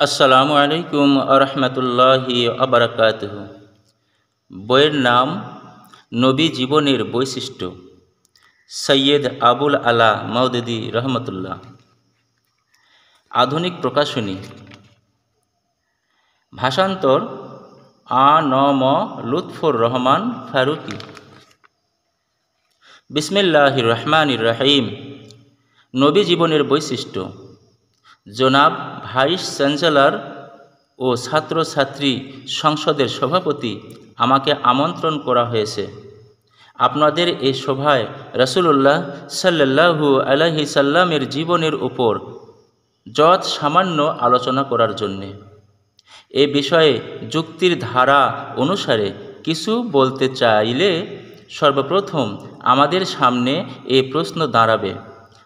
আসসালামু আলাইকুম আরহামতুল্লাহি আবরাকাতুহু। বইয়ের নাম নবী জীবনের বৈশিষ্ট্য, সৈয়দ আবুল আলা মওদুদী রহমতুল্লাহ। আধুনিক প্রকাশনী। ভাষান্তর আ.ন.ম. লুৎফর রহমান ফারুকী। বিসমিল্লাহির রহমানির রহিম। নবী জীবনের বৈশিষ্ট্য। জনাব ভাইস চ্যান্সেলর ও ছাত্রছাত্রী সংসদের সভাপতি, আমাকে আমন্ত্রণ করা হয়েছে আপনাদের এই সভায় রাসূলুল্লাহ সাল্লাল্লাহু আলাইহি সাল্লামের জীবনের উপর যৎ সামান্য আলোচনা করার জন্যে। এ বিষয়ে যুক্তির ধারা অনুসারে কিছু বলতে চাইলে সর্বপ্রথম আমাদের সামনে এই প্রশ্ন দাঁড়াবে,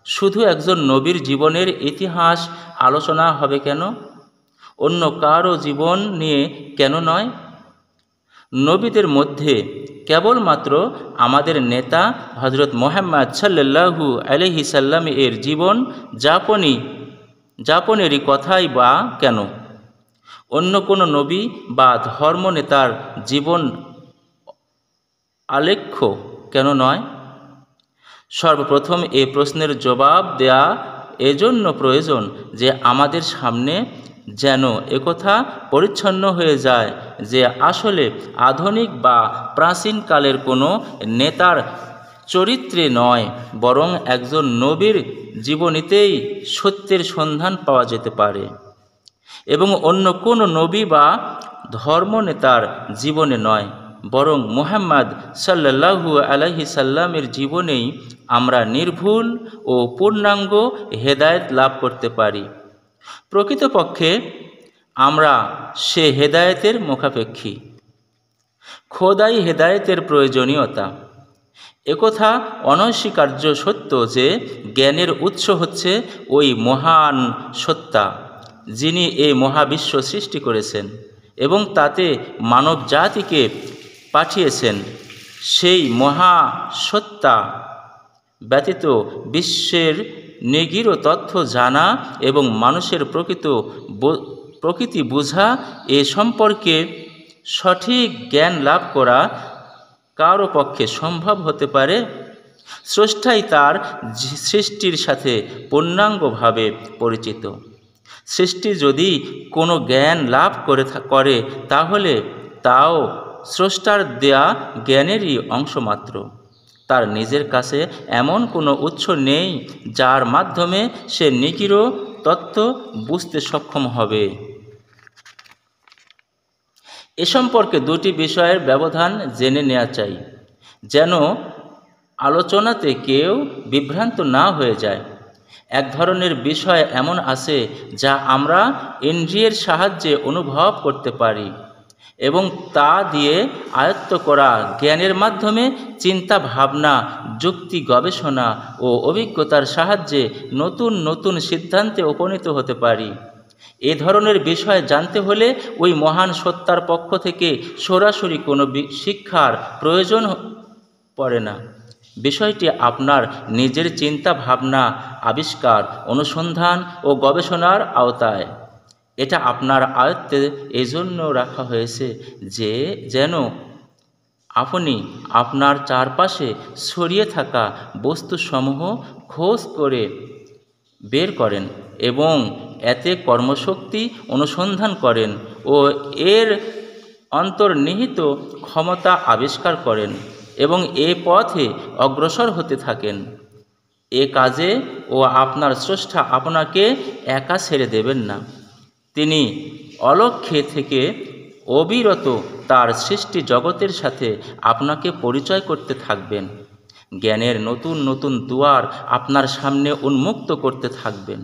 শুধু একজন নবীর জীবনের ইতিহাস আলোচনা হবে কেন? অন্য কারো জীবন নিয়ে কেন নয়? নবীদের মধ্যে কেবলমাত্র আমাদের নেতা হযরত মুহাম্মদ সাল্লাল্লাহু আলাইহি সাল্লাম এর জীবন যাপনেরই কথাই বা কেন? অন্য কোনো নবী বা ধর্মনেতার জীবন আলেখ্য কেন নয়? সর্বপ্রথম এ প্রশ্নের জবাব দেয়া এজন্য প্রয়োজন যে আমাদের সামনে যেন একথা পরিচ্ছন্ন হয়ে যায় যে আসলে আধুনিক বা প্রাচীনকালের কোনো নেতার চরিত্রে নয়, বরং একজন নবীর জীবনীতেই সত্যের সন্ধান পাওয়া যেতে পারে, এবং অন্য কোনো নবী বা ধর্মনেতার জীবনে নয়, বরং মুহাম্মদ সাল্লাল্লাহু আলাইহি সাল্লামের জীবনেই আমরা নির্ভুল ও পূর্ণাঙ্গ হেদায়েত লাভ করতে পারি। প্রকৃতপক্ষে আমরা সে হেদায়েতের মুখাপেক্ষী। খোদাই হেদায়েতের প্রয়োজনীয়তা। একথা অনস্বীকার্য সত্য যে জ্ঞানের উৎস হচ্ছে ওই মহান সত্তা যিনি এই মহাবিশ্ব সৃষ্টি করেছেন এবং তাতে মানব জাতিকে পাঠিয়েছেন। সেই মহাসত্তা ব্যতীত বিশ্বের নিগূঢ় তথ্য জানা এবং মানুষের প্রকৃতি বোঝা, এ সম্পর্কে সঠিক জ্ঞান লাভ করা কারো পক্ষে সম্ভব হতে পারে? স্রষ্টাই তার সৃষ্টির সাথে পূর্ণাঙ্গভাবে পরিচিত। সৃষ্টি যদি কোনো জ্ঞান লাভ করে তাহলে তাও স্রষ্টার দেয়া জ্ঞানেরই অংশমাত্র। তার নিজের কাছে এমন কোনো উৎস নেই যার মাধ্যমে সে নিগূঢ় তত্ত্ব বুঝতে সক্ষম হবে। এ সম্পর্কে দুটি বিষয়ের ব্যবধান জেনে নেওয়া চাই, যেন আলোচনাতে কেউ বিভ্রান্ত না হয়ে যায়। এক ধরনের বিষয় এমন আছে যা আমরা ইন্দ্রিয়ের সাহায্যে অনুভব করতে পারি এবং তা দিয়ে আয়ত্ত করা জ্ঞানের মাধ্যমে চিন্তা ভাবনা, যুক্তি, গবেষণা ও অভিজ্ঞতার সাহায্যে নতুন নতুন সিদ্ধান্তে উপনীত হতে পারি। এ ধরনের বিষয় জানতে হলে ওই মহান সত্তার পক্ষ থেকে সরাসরি কোনো শিক্ষার প্রয়োজন পড়ে না। বিষয়টি আপনার নিজের চিন্তা ভাবনা, আবিষ্কার, অনুসন্ধান ও গবেষণার আওতায়। এটা আপনার আয়ত্তে এজন্য রাখা হয়েছে যে যেন আপনি আপনার চারপাশে ছড়িয়ে থাকা বস্তুসমূহ খোঁজ করে বের করেন এবং এতে কর্মশক্তি অনুসন্ধান করেন ও এর অন্তর্নিহিত ক্ষমতা আবিষ্কার করেন এবং এ পথে অগ্রসর হতে থাকেন। এ কাজে ও আপনার স্রষ্টা আপনাকে একা ছেড়ে দেবেন না। তিনি অলক্ষ্যে থেকে অবিরত তার সৃষ্টি জগতের সাথে আপনাকে পরিচয় করতে থাকবেন। জ্ঞানের নতুন নতুন দুয়ার আপনার সামনে উন্মুক্ত করতে থাকবেন।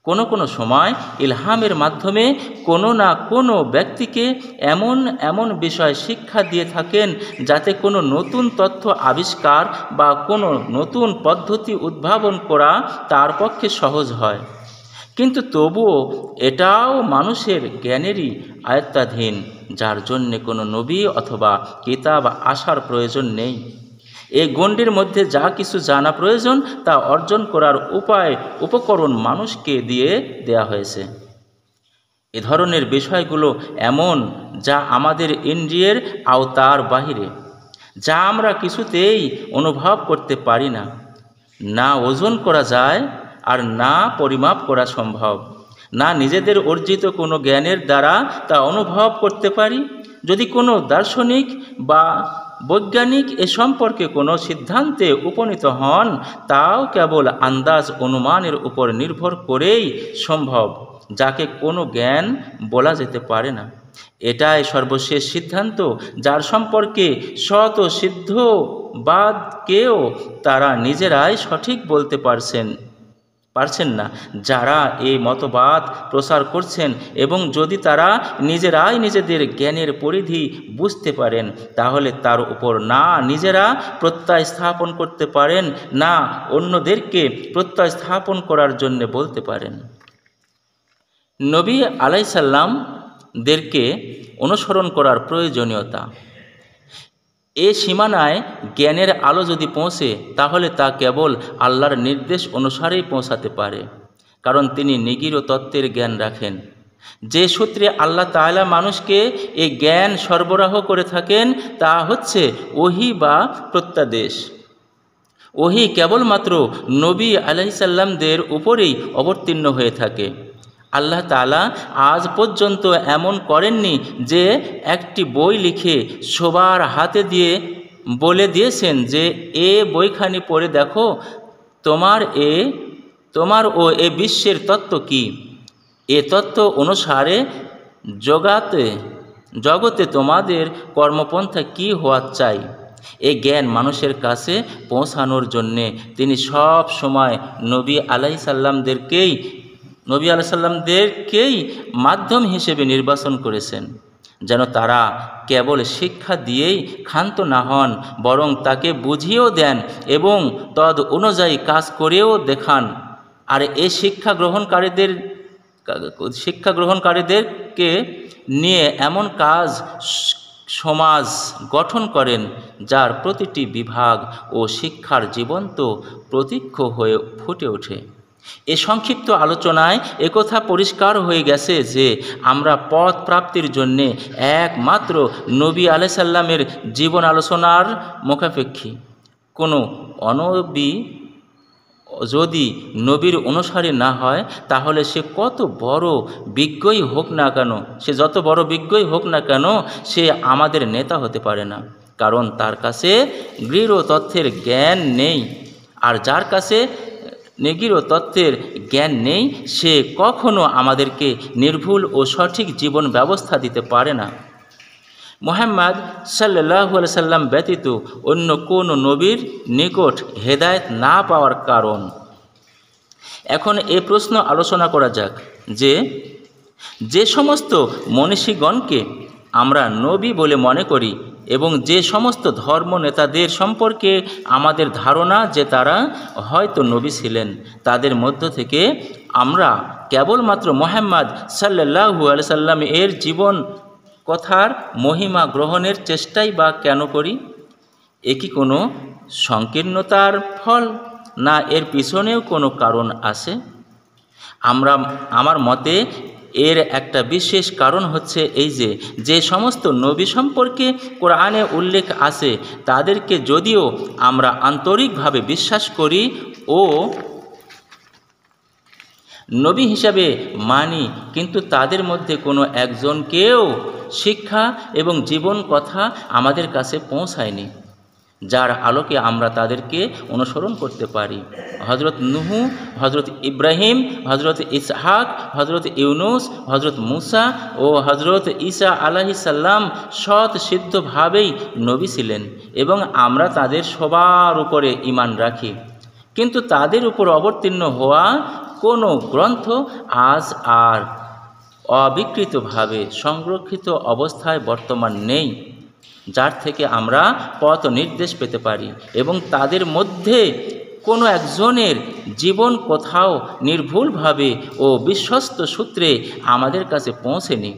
কোনো কোনো সময় ইলহামের মাধ্যমে কোনো না কোনো ব্যক্তিকে এমন এমন বিষয় শিক্ষা দিয়ে থাকেন যাতে কোনো নতুন তথ্য আবিষ্কার বা কোনো নতুন পদ্ধতি উদ্ভাবন করা তার পক্ষে সহজ হয়। কিন্তু তবুও এটাও মানুষের জ্ঞানেরই আয়ত্তাধীন, যার জন্যে কোনো নবী অথবা কিতাব আসার প্রয়োজন নেই। এই গণ্ডির মধ্যে যা কিছু জানা প্রয়োজন তা অর্জন করার উপকরণ মানুষকে দিয়ে দেয়া হয়েছে। এ ধরনের বিষয়গুলো এমন যা আমাদের ইন্দ্রিয়ের আওতার বাহিরে, যা আমরা কিছুতেই অনুভব করতে পারি না, না ওজন করা যায় আর না পরিমাপ করা সম্ভব, না নিজেদের অর্জিত কোনো জ্ঞানের দ্বারা তা অনুভব করতে পারি। যদি কোনো দার্শনিক বা বৈজ্ঞানিক এ সম্পর্কে কোনো সিদ্ধান্তে উপনীত হন, তাও কেবল আন্দাজ অনুমানের উপর নির্ভর করেই সম্ভব, যাকে কোনো জ্ঞান বলা যেতে পারে না। এটাই সর্বশেষ সিদ্ধান্ত, যার সম্পর্কে শত সিদ্ধবাদকেও তারা নিজেরাই সঠিক বলতে পারছেন না যারা এই মতবাদ প্রচার করছেন। এবং যদি তারা নিজেরাই নিজেদের জ্ঞানের পরিধি বুঝতে পারেন, তাহলে তার উপর না নিজেরা প্রত্যয় স্থাপন করতে পারেন, না অন্যদেরকে প্রত্যয় স্থাপন করার জন্য বলতে পারেন। নবী আলাইসাল্লামদেরকে অনুসরণ করার প্রয়োজনীয়তা। এ সীমানায় জ্ঞানের আলো যদি পৌঁছে, তাহলে তা কেবল আল্লাহর নির্দেশ অনুসারেই পৌঁছাতে পারে, কারণ তিনি নিগূঢ় তত্ত্বের জ্ঞান রাখেন। যে সূত্রে আল্লাহ তাআলা মানুষকে এই জ্ঞান সরবরাহ করে থাকেন তা হচ্ছে ওহী বা প্রত্যাদেশ। ওহী কেবলমাত্র নবী আলাইহিসসালামদের উপরেই অবতীর্ণ হয়ে থাকে। আল্লাহ তাআলা আজ পর্যন্ত এমন করেননি যে একটি বই লিখে সবার হাতে দিয়ে বলে দিয়েছেন যে এ বইখানি পড়ে দেখো, তোমার ও এ বিশ্বের তত্ত্ব কি, এ তত্ত্ব অনুসারে জগতে তোমাদের কর্মপন্থা কি হওয়া চাই। এই জ্ঞান মানুষের কাছে পৌঁছানোর জন্যে তিনি সব সময় নবী আলাইহিসসালামদেরকেই মাধ্যম হিসেবে নির্বাচন করেছেন, যেন তারা কেবল শিক্ষা দিয়েই ক্ষান্ত না হন, বরং তাকে বুঝিয়েও দেন এবং তদ অনুযায়ী কাজ করেও দেখান। আর এই শিক্ষা গ্রহণকারীদেরকে নিয়ে এমন কাজ সমাজ গঠন করেন যার প্রতিটি বিভাগ ও শিক্ষার জীবন্ত প্রতীক্ষ হয়ে ফুটে ওঠে। এ সংক্ষিপ্ত আলোচনায় একথা পরিষ্কার হয়ে গেছে যে আমরা পথ প্রাপ্তির জন্যে একমাত্র নবী আলাইহিসসালামের জীবন আলোচনার মুখাপেক্ষী। কোনো অনবী যদি নবীর অনুসারী না হয়, তাহলে সে কত বড় বিজ্ঞই হোক না কেন, সে যত বড় বিজ্ঞই হোক না কেন, সে আমাদের নেতা হতে পারে না, কারণ তার কাছে গৃঢ় তথ্যের জ্ঞান নেই। আর যার কাছে নিগূঢ় তত্ত্বের জ্ঞান নেই, সে কখনো আমাদেরকে নির্ভুল ও সঠিক জীবন ব্যবস্থা দিতে পারে না। মুহাম্মদ সাল্লাল্লাহু আলাইহি সাল্লাম ব্যতীত অন্য কোনো নবীর নিকট হেদায়েত না পাওয়ার কারণ। এখন এ প্রশ্ন আলোচনা করা যাক যে সমস্ত মনীষীগণকে আমরা নবী বলে মনে করি এবং যে সমস্ত ধর্ম নেতাদের সম্পর্কে আমাদের ধারণা যে তারা হয়তো নবী ছিলেন, তাদের মধ্য থেকে আমরা কেবলমাত্র মুহাম্মদ সাল্লাল্লাহু আলাইহি সাল্লাম এর জীবন কথার মহিমা গ্রহণের চেষ্টাই বা কেন করি? এ কি কোনো সংকীর্ণতার ফল, না এর পিছনেও কোনো কারণ আছে? আমার মতে এর একটা বিশেষ কারণ হচ্ছে এই যে সমস্ত নবী সম্পর্কে কোরআনে উল্লেখ আছে, তাদেরকে যদিও আমরা আন্তরিকভাবে বিশ্বাস করি ও নবী হিসাবে মানি, কিন্তু তাদের মধ্যে কোনো একজনকেও শিক্ষা এবং জীবন কথা আমাদের কাছে পৌঁছায়নি, যার আলোকে আমরা তাদেরকে অনুসরণ করতে পারি। হজরত নূহ, হজরত ইব্রাহিম, হজরত ইসহাক, হজরত ইউনুস, হজরত মুসা ও হজরত ঈসা আলাইহিস সালাম সৎ সিদ্ধভাবেই নবী ছিলেন এবং আমরা তাদের সবার উপরে ঈমান রাখি, কিন্তু তাদের উপর অবতীর্ণ হওয়া কোনো গ্রন্থ আজ আর অবিকৃতভাবে সংরক্ষিত অবস্থায় বর্তমান নেই, যার থেকে আমরা পথ নির্দেশ পেতে পারি, এবং তাদের মধ্যে কোনো একজনের জীবন কোথাও নির্ভুলভাবে ও বিশ্বস্ত সূত্রে আমাদের কাছে পৌঁছেনি,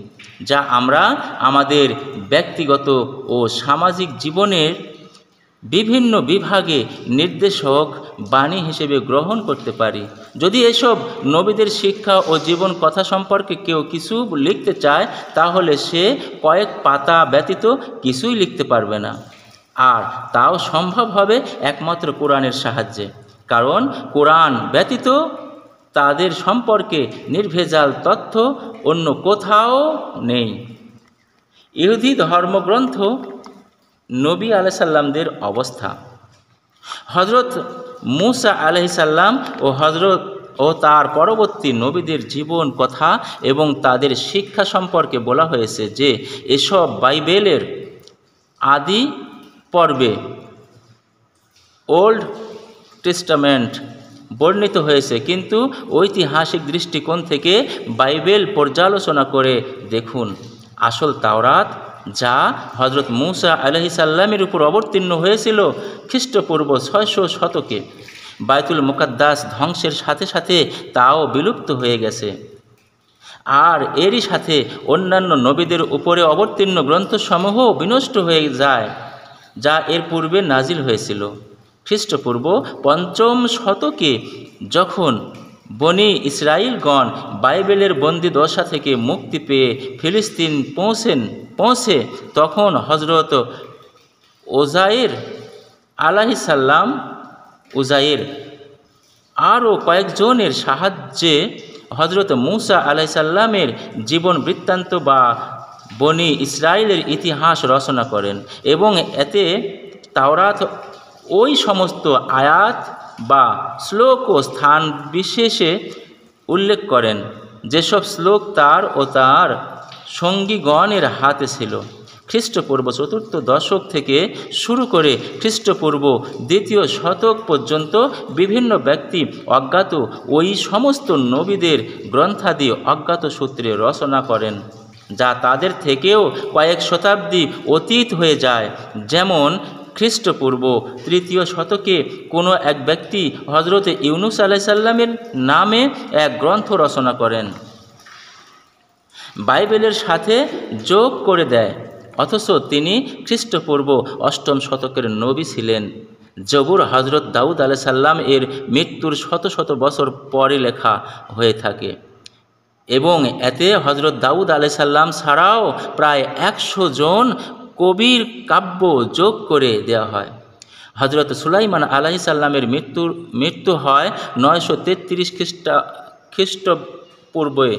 যা আমরা আমাদের ব্যক্তিগত ও সামাজিক জীবনের বিভিন্ন বিভাগে নির্দেশক বাণী হিসেবে গ্রহণ করতে পারি। যদি এসব নবীদের শিক্ষা ও জীবন কথা সম্পর্কে কেউ কিছু লিখতে চায়, তাহলে সে কয়েক পাতা ব্যতীত কিছুই লিখতে পারবে না। আর তাও সম্ভব হবে একমাত্র কোরআনের সাহায্যে, কারণ কোরআন ব্যতীত তাদের সম্পর্কে নির্ভেজাল তথ্য অন্য কোথাও নেই। ইহুদি ধর্মগ্রন্থ নবী আলাইসাল্লামদের অবস্থা। হজরত মুসা আলাইসাল্লাম ও তার পরবর্তী নবীদের জীবন কথা এবং তাদের শিক্ষা সম্পর্কে বলা হয়েছে যে এসব বাইবেলের আদি পর্বে ওল্ড টেস্টামেন্ট বর্ণিত হয়েছে, কিন্তু ঐতিহাসিক দৃষ্টিকোণ থেকে বাইবেল পর্যালোচনা করে দেখুন আসল তাওরাত, যা হজরত মুসা আলাইহিসসালামের উপর অবতীর্ণ হয়েছিল খ্রিস্টপূর্ব 600 শতকে, বাইতুল মুকাদ্দাস ধ্বংসের সাথে সাথে তাও বিলুপ্ত হয়ে গেছে। আর এরই সাথে অন্যান্য নবীদের উপরে অবতীর্ণ গ্রন্থসমূহ বিনষ্ট হয়ে যায়, যা এর পূর্বে নাজিল হয়েছিল। খ্রিস্টপূর্ব 5ম শতকে যখন বনি ইসরাইলগণ বাইবেলের বন্দি দশা থেকে মুক্তি পেয়ে ফিলিস্তিন পৌঁছে তখন হজরত উজাইর আলাইহিসসালাম আরও কয়েকজনের সাহায্যে হজরত মুসা আলাইহিসসালামের জীবন বৃত্তান্ত বা বনি ইসরায়েলের ইতিহাস রচনা করেন এবং এতে তাওরাত ওই সমস্ত আয়াত বা শ্লোক ও স্থান বিশেষে উল্লেখ করেন যেসব শ্লোক তার ও তার সঙ্গীগণের হাতে ছিল। খ্রিস্টপূর্ব 4র্থ দশক থেকে শুরু করে খ্রিস্টপূর্ব 2য় শতক পর্যন্ত বিভিন্ন ব্যক্তি অজ্ঞাত ওই সমস্ত নবীদের গ্রন্থাদি অজ্ঞাত সূত্রে রচনা করেন, যা তাদের থেকেও কয়েক শতাব্দী অতীত হয়ে যায়। যেমন খ্রিস্টপূর্ব 3য় শতকে কোনো এক ব্যক্তি হজরত ইউনুস আলাইহিসসালামের নামে এক গ্রন্থ রচনা করেন, বাইবেলের সাথে যোগ করে দেয়, অথচ তিনি খ্রিস্টপূর্ব 8ম শতকের নবী ছিলেন। জবুর হজরত দাউদ আলাইহিসসালাম এর মৃত্যুর শত বছর পরে লেখা হয়ে থাকে এবং এতে হজরত দাউদ আলাইহিসসালাম ছাড়াও প্রায় 100 জন কবির কাব্য যোগ করে দেওয়া হয়। হজরত সুলাইমান আলাইহিসসালামের মৃত্যু হয় 933 খ্রিস্টপূর্বে,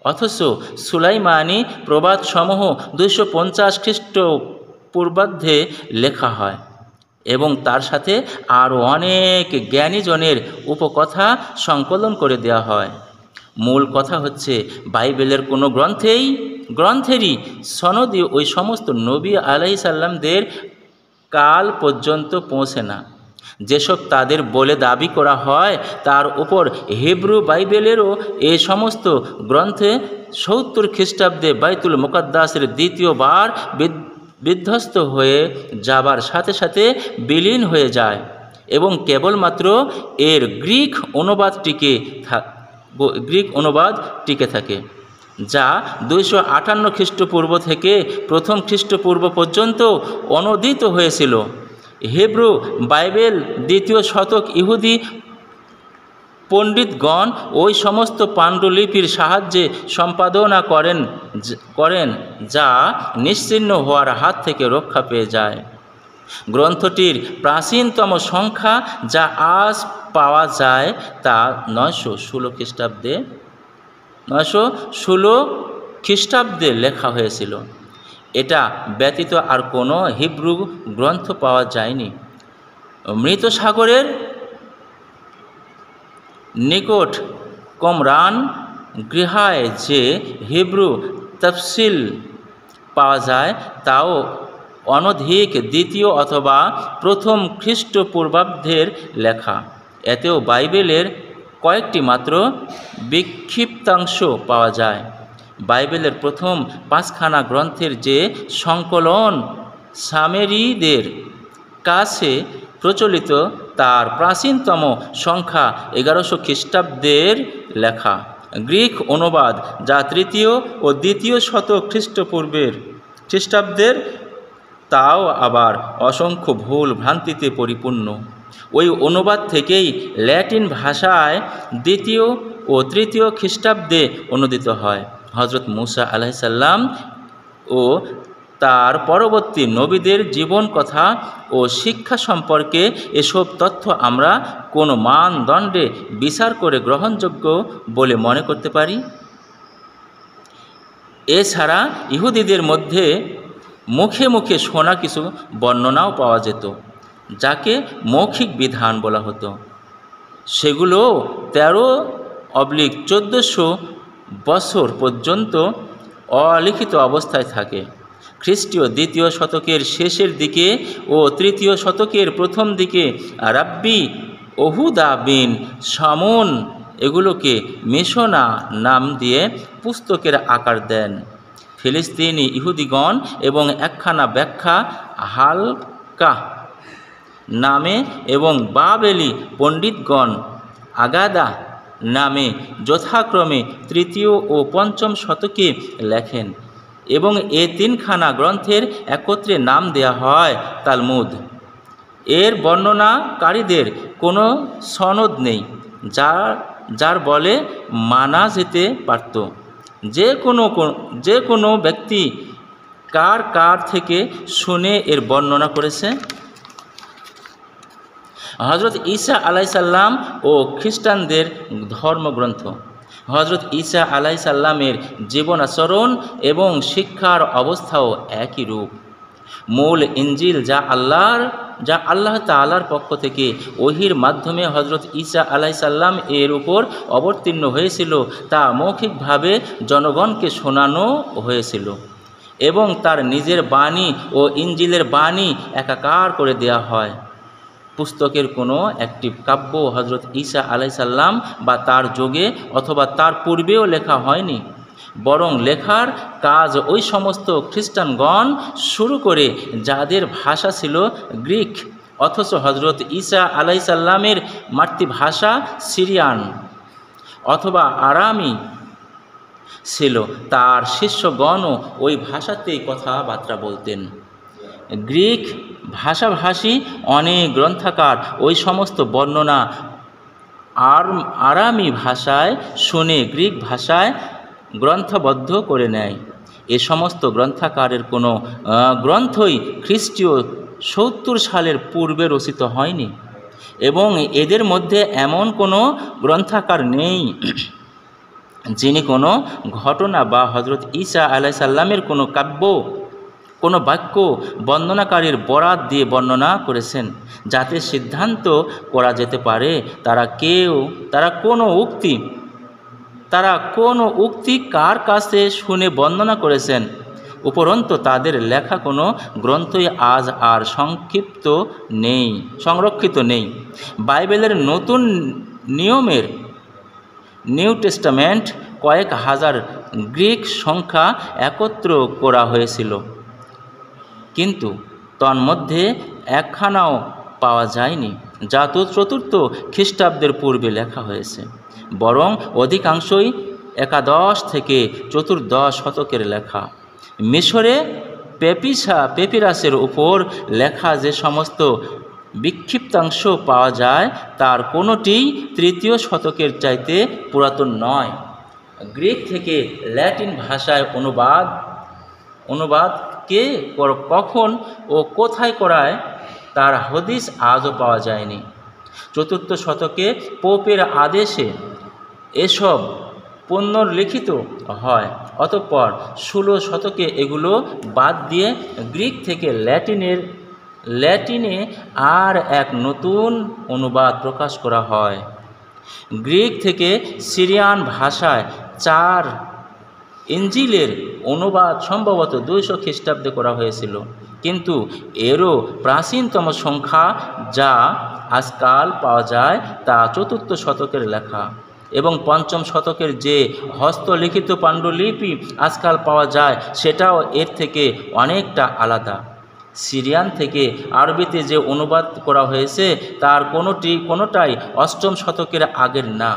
অথচ সুলাইমানি প্রবাদসমূহ 250 খ্রিস্টপূর্বাব্দে লেখা হয় এবং তার সাথে আরও অনেক জ্ঞানীজনের উপকথা সংকলন করে দেওয়া হয়। মূল কথা হচ্ছে বাইবেলের কোনো গ্রন্থেরই সনদি ওই সমস্ত নবী আলাইহিসসালামদের কাল পর্যন্ত পৌঁছে না। যেসব তাদের বলে দাবি করা হয় তার উপর হিব্রু বাইবেলেরও এই সমস্ত গ্রন্থে 70 খ্রিস্টাব্দে বাইতুল মুকাদ্দাসের দ্বিতীয়বার বিধ্বস্ত হয়ে যাবার সাথে সাথে বিলীন হয়ে যায় এবং কেবলমাত্র এর গ্রিক অনুবাদ টিকে থাকে, যা 258 খ্রিস্টপূর্ব থেকে 1ম খ্রিস্টপূর্ব পর্যন্ত অনূদিত হয়েছিল। হিব্রু বাইবেল 2য় শতক ইহুদি পণ্ডিতগণ ওই সমস্ত পাণ্ডুলিপির সাহায্যে সম্পাদনা করেন যা নিশ্চিহ্ন হওয়ার হাত থেকে রক্ষা পেয়ে যায়। গ্রন্থটির প্রাচীনতম সংখ্যা যা আজ পাওয়া যায় তা 916 খ্রিস্টাব্দে লেখা হয়েছিল। এটা ব্যতীত আর কোনো হিব্রু গ্রন্থ পাওয়া যায়নি। মৃত সাগরের নিকট কমরান গৃহায় যে হিব্রু তফসিল পাওয়া যায় তাও অনধিক 2য় অথবা 1ম খ্রিস্টপূর্বাব্দের লেখা। এতেও বাইবেলের কয়েকটি মাত্র বিক্ষিপ্তাংশ পাওয়া যায়। বাইবেলের প্রথম 5খানা গ্রন্থের যে সংকলন সামেরীদের কাছে প্রচলিত তার প্রাচীনতম সংখ্যা 1100 খ্রিস্টাব্দের লেখা। গ্রিক অনুবাদ যা 3য় ও 2য় শতক খ্রিস্টাব্দের তাও আবার অসংখ্য ভুল ভ্রান্তিতে পরিপূর্ণ। ওই অনুবাদ থেকেই ল্যাটিন ভাষায় দ্বিতীয় ও তৃতীয় খ্রিস্টাব্দে অনুদিত হয়। হজরত মুসা আলাইসাল্লাম ও তার পরবর্তী নবীদের জীবন কথা ও শিক্ষা সম্পর্কে এসব তথ্য আমরা কোনো মানদণ্ডে বিচার করে গ্রহণযোগ্য বলে মনে করতে পারি? এছাড়া ইহুদিদের মধ্যে মুখে মুখে শোনা কিছু বর্ণনাও পাওয়া যেত, যাকে মৌখিক বিধান বলা হতো। সেগুলো 13-1400 বছর পর্যন্ত অলিখিত অবস্থায় থাকে। খ্রিস্টীয় দ্বিতীয় শতকের শেষের দিকে ও তৃতীয় শতকের প্রথম দিকে রাব্বি ওহুদা বিন শামুন এগুলোকে মিশনা নাম দিয়ে পুস্তকের আকার দেন। ফিলিস্তিনি ইহুদিগণ এবং একখানা ব্যাখ্যা হালকা নামে এবং বাবেলি পণ্ডিতগণ আগাদা নামে যথাক্রমে তৃতীয় ও পঞ্চম শতকে লেখেন এবং এ তিনখানা গ্রন্থের একত্রে নাম দেয়া হয় তালমুদ। এর বর্ণনাকারীদের কোনো সনদ নেই যার বলে মানা যেতে পারত। যে কোনো ব্যক্তি কার থেকে শুনে এর বর্ণনা করেছে? হজরত ঈসা আলাইসাল্লাম ও খ্রিস্টানদের ধর্মগ্রন্থ। হজরত ঈসা আলাইসাল্লামের জীবন আচরণ এবং শিক্ষার অবস্থাও একই রূপ। মূল ইঞ্জিল যা আল্লাহ তাআলার পক্ষ থেকে ওহির মাধ্যমে হজরত ঈসা আলাইসাল্লাম এর উপর অবতীর্ণ হয়েছিল তা মৌখিকভাবে জনগণকে শোনানো হয়েছিল এবং তার নিজের বাণী ও ইঞ্জিলের বাণী একাকার করে দেয়া হয়। পুস্তকের কোনো একটি কাব্য হজরত ঈসা আলাইসাল্লাম বা তার যুগে অথবা তার পূর্বেও লেখা হয়নি, বরং লেখার কাজ ওই সমস্ত খ্রিস্টানগণ শুরু করে যাদের ভাষা ছিল গ্রিক, অথচ হজরত ঈসা আলাইসাল্লামের মাতৃভাষা সিরিয়ান অথবা আরামি ছিল। তার শিষ্যগণও ওই ভাষাতেই কথাবার্তা বলতেন। গ্রিক ভাষাভাষী অনেক গ্রন্থাকার ওই সমস্ত বর্ণনা আরামি ভাষায় শুনে গ্রিক ভাষায় গ্রন্থবদ্ধ করে নেয়। এ সমস্ত গ্রন্থাকারের কোনো গ্রন্থই খ্রিস্টীয় 70 সালের পূর্বে রচিত হয়নি এবং এদের মধ্যে এমন কোনো গ্রন্থাকার নেই যিনি কোনো ঘটনা বা হজরত ঈসা আলাইসাল্লামের কোনো কাব্য, কোনো বাক্য বর্ণনাকারীর বরাত দিয়ে বর্ণনা করেছেন, যাতে সিদ্ধান্ত করা যেতে পারে তারা কোনো উক্তি কার কাছে শুনে বর্ণনা করেছেন। উপরন্তু তাদের লেখা কোনো গ্রন্থই আজ আর সংরক্ষিত নেই। বাইবেলের নতুন নিয়মের নিউ টেস্টামেন্ট কয়েক হাজার গ্রিক সংখ্যা একত্র করা হয়েছিল, কিন্তু তন্মধ্যে একখানাও পাওয়া যায়নি যা 4th খ্রিস্টাব্দের পূর্বে লেখা হয়েছে, বরং অধিকাংশই 11 থেকে 14 শতকের লেখা। মিশরে পেপিরাসের উপর লেখা যে সমস্ত বিক্ষিপ্তাংশ পাওয়া যায় তার কোনোটিই 3য় শতকের চাইতে পুরাতন নয়। গ্রিক থেকে ল্যাটিন ভাষায় অনুবাদ কে কখন ও কোথায় করায় তার হদিস আজও পাওয়া যায়নি। 4th শতকে পোপের আদেশে এসব পুনর্লিখিত হয়। অতঃপর 16 শতকে এগুলো বাদ দিয়ে গ্রিক থেকে ল্যাটিনে আর এক নতুন অনুবাদ প্রকাশ করা হয়। গ্রিক থেকে সিরিয়ান ভাষায় 4 ইঞ্জিলের অনুবাদ সম্ভবত 200 খ্রিস্টাব্দে করা হয়েছিল, কিন্তু এরও প্রাচীনতম সংখ্যা যা আজকাল পাওয়া যায় তা 4th শতকের লেখা এবং 5ম শতকের যে হস্তলিখিত পাণ্ডুলিপি আজকাল পাওয়া যায় সেটাও এর থেকে অনেকটা আলাদা। সিরিয়ান থেকে আরবিতে যে অনুবাদ করা হয়েছে তার কোনোটাই 8ম শতকের আগের না।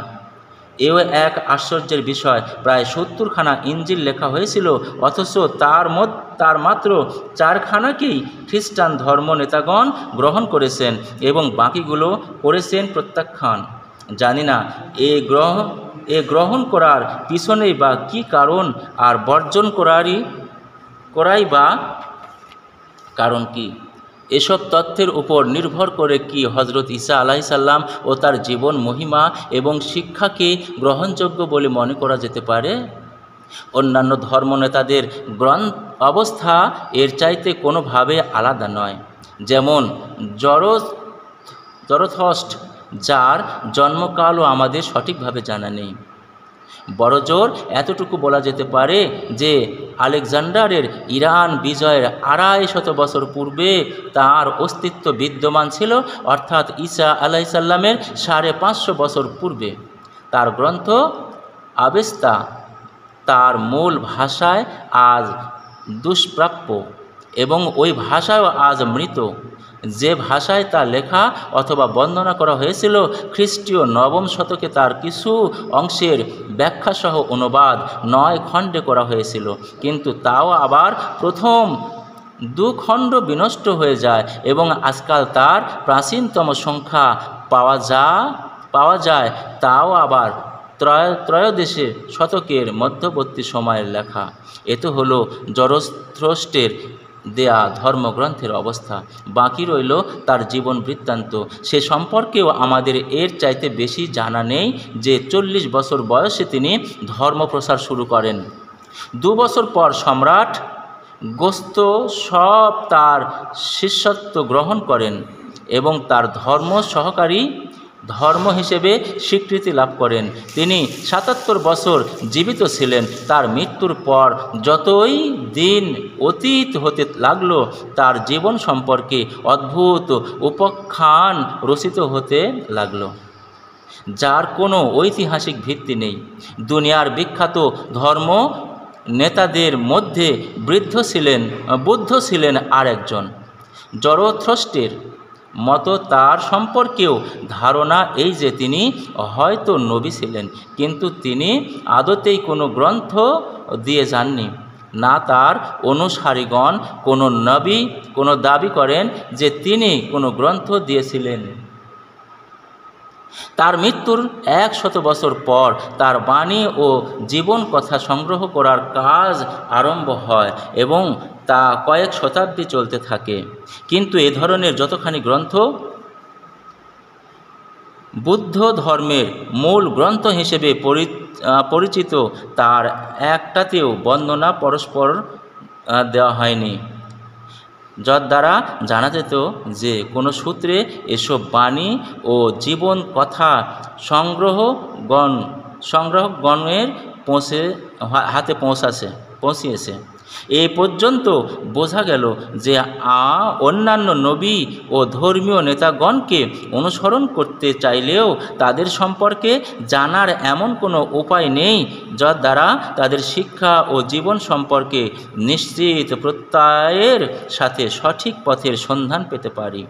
এও এক আশ্চর্যের বিষয়, প্রায় 70খানা ইঞ্জিল লেখা হয়েছিল, অথচ তার মধ্যে তার মাত্র 4খানাকেই খ্রিস্টান ধর্ম নেতাগণ গ্রহণ করেছেন এবং বাকিগুলো করেছেন প্রত্যাখ্যান। জানি না এ গ্রহণ করার পিছনেই বা কী কারণ, আর বর্জন করাই বা কারণ কি? এসব তথ্যের উপর নির্ভর করে কি হজরত ঈসা আলাইহিসসালাম ও তার জীবন, মহিমা এবং শিক্ষাকে গ্রহণযোগ্য বলে মনে করা যেতে পারে? অন্যান্য ধর্মনেতাদের অবস্থা এর চাইতে কোনোভাবে আলাদা নয়। যেমন জরথস্ট, যার জন্মকালও আমাদের সঠিকভাবে জানা নেই। বড়জোর এতটুকু বলা যেতে পারে যে আলেকজান্ডারের ইরান বিজয়ের 250 বছর পূর্বে তার অস্তিত্ব বিদ্যমান ছিল, অর্থাৎ ঈসা আলাইহিসসালামের 550 বছর পূর্বে। তার গ্রন্থ আবেস্তা তার মূল ভাষায় আজ দুষ্প্রাপ্য এবং ওই ভাষাও আজ মৃত। যে ভাষায় তা লেখা অথবা বর্ণনা করা হয়েছিল, খ্রিস্টীয় 9ম শতকে তার কিছু অংশের ব্যাখ্যাসহ অনুবাদ 9 খণ্ডে করা হয়েছিল, কিন্তু তাও আবার প্রথম 2 খণ্ড বিনষ্ট হয়ে যায় এবং আজকাল তার প্রাচীনতম সংখ্যা পাওয়া যায়, তাও আবার ত্রয়োদশ শতকের মধ্যবর্তী সময়ের লেখা। এত হলো জরথ্রস্টের দেয়া ধর্মগ্রন্থের অবস্থা। বাকি রইল তার জীবন বৃত্তান্ত। সে সম্পর্কেও আমাদের এর চাইতে বেশি জানা নেই যে 40 বছর বয়সে তিনি ধর্ম প্রচার শুরু করেন। 2 বছর পর সম্রাট গোস্ত সব তার শিষ্যত্ব গ্রহণ করেন এবং তার ধর্ম হিসেবে স্বীকৃতি লাভ করেন। তিনি 77 বছর জীবিত ছিলেন। তার মৃত্যুর পর যতই দিন অতীত হতে লাগলো, তার জীবন সম্পর্কে অদ্ভুত উপাখ্যান রচিত হতে লাগলো, যার কোনো ঐতিহাসিক ভিত্তি নেই। দুনিয়ার বিখ্যাত ধর্ম নেতাদের মধ্যে বুদ্ধ ছিলেন আর একজন। জরথ্রস্টের মতো তার সম্পর্কেও ধারণা এই যে তিনি হয়তো নবী ছিলেন, কিন্তু তিনি আদতেই কোনো গ্রন্থ দিয়ে যাননি। না তার অনুসারীগণ কোনো দাবি করেন যে তিনি কোনো গ্রন্থ দিয়েছিলেন। তার মৃত্যুর 100 বছর পর তার বাণী ও জীবন কথা সংগ্রহ করার কাজ আরম্ভ হয় এবং তা কয়েক শতাব্দী চলতে থাকে। কিন্তু এ ধরনের যতখানি গ্রন্থ বুদ্ধ ধর্মের মূল গ্রন্থ হিসেবে পরিচিত, তার একটাতেও বর্ণনা পরস্পর দেওয়া হয়নি, যার দ্বারা জানা যেত যে কোনো সূত্রে এসব বাণী ও জীবন কথা সংগ্রহগণের হাতে পৌঁছিয়েছে। এই পর্যন্ত বোঝা গেল যে অন্যান্য নবী ও ধর্মীয় নেতাগণকে অনুসরণ করতে চাইলেও তাদের সম্পর্কে জানার এমন কোনো উপায় নেই যার দ্বারা তাদের শিক্ষা ও জীবন সম্পর্কে নিশ্চিত প্রত্যয়ের সাথে সঠিক পথের সন্ধান পেতে পারি।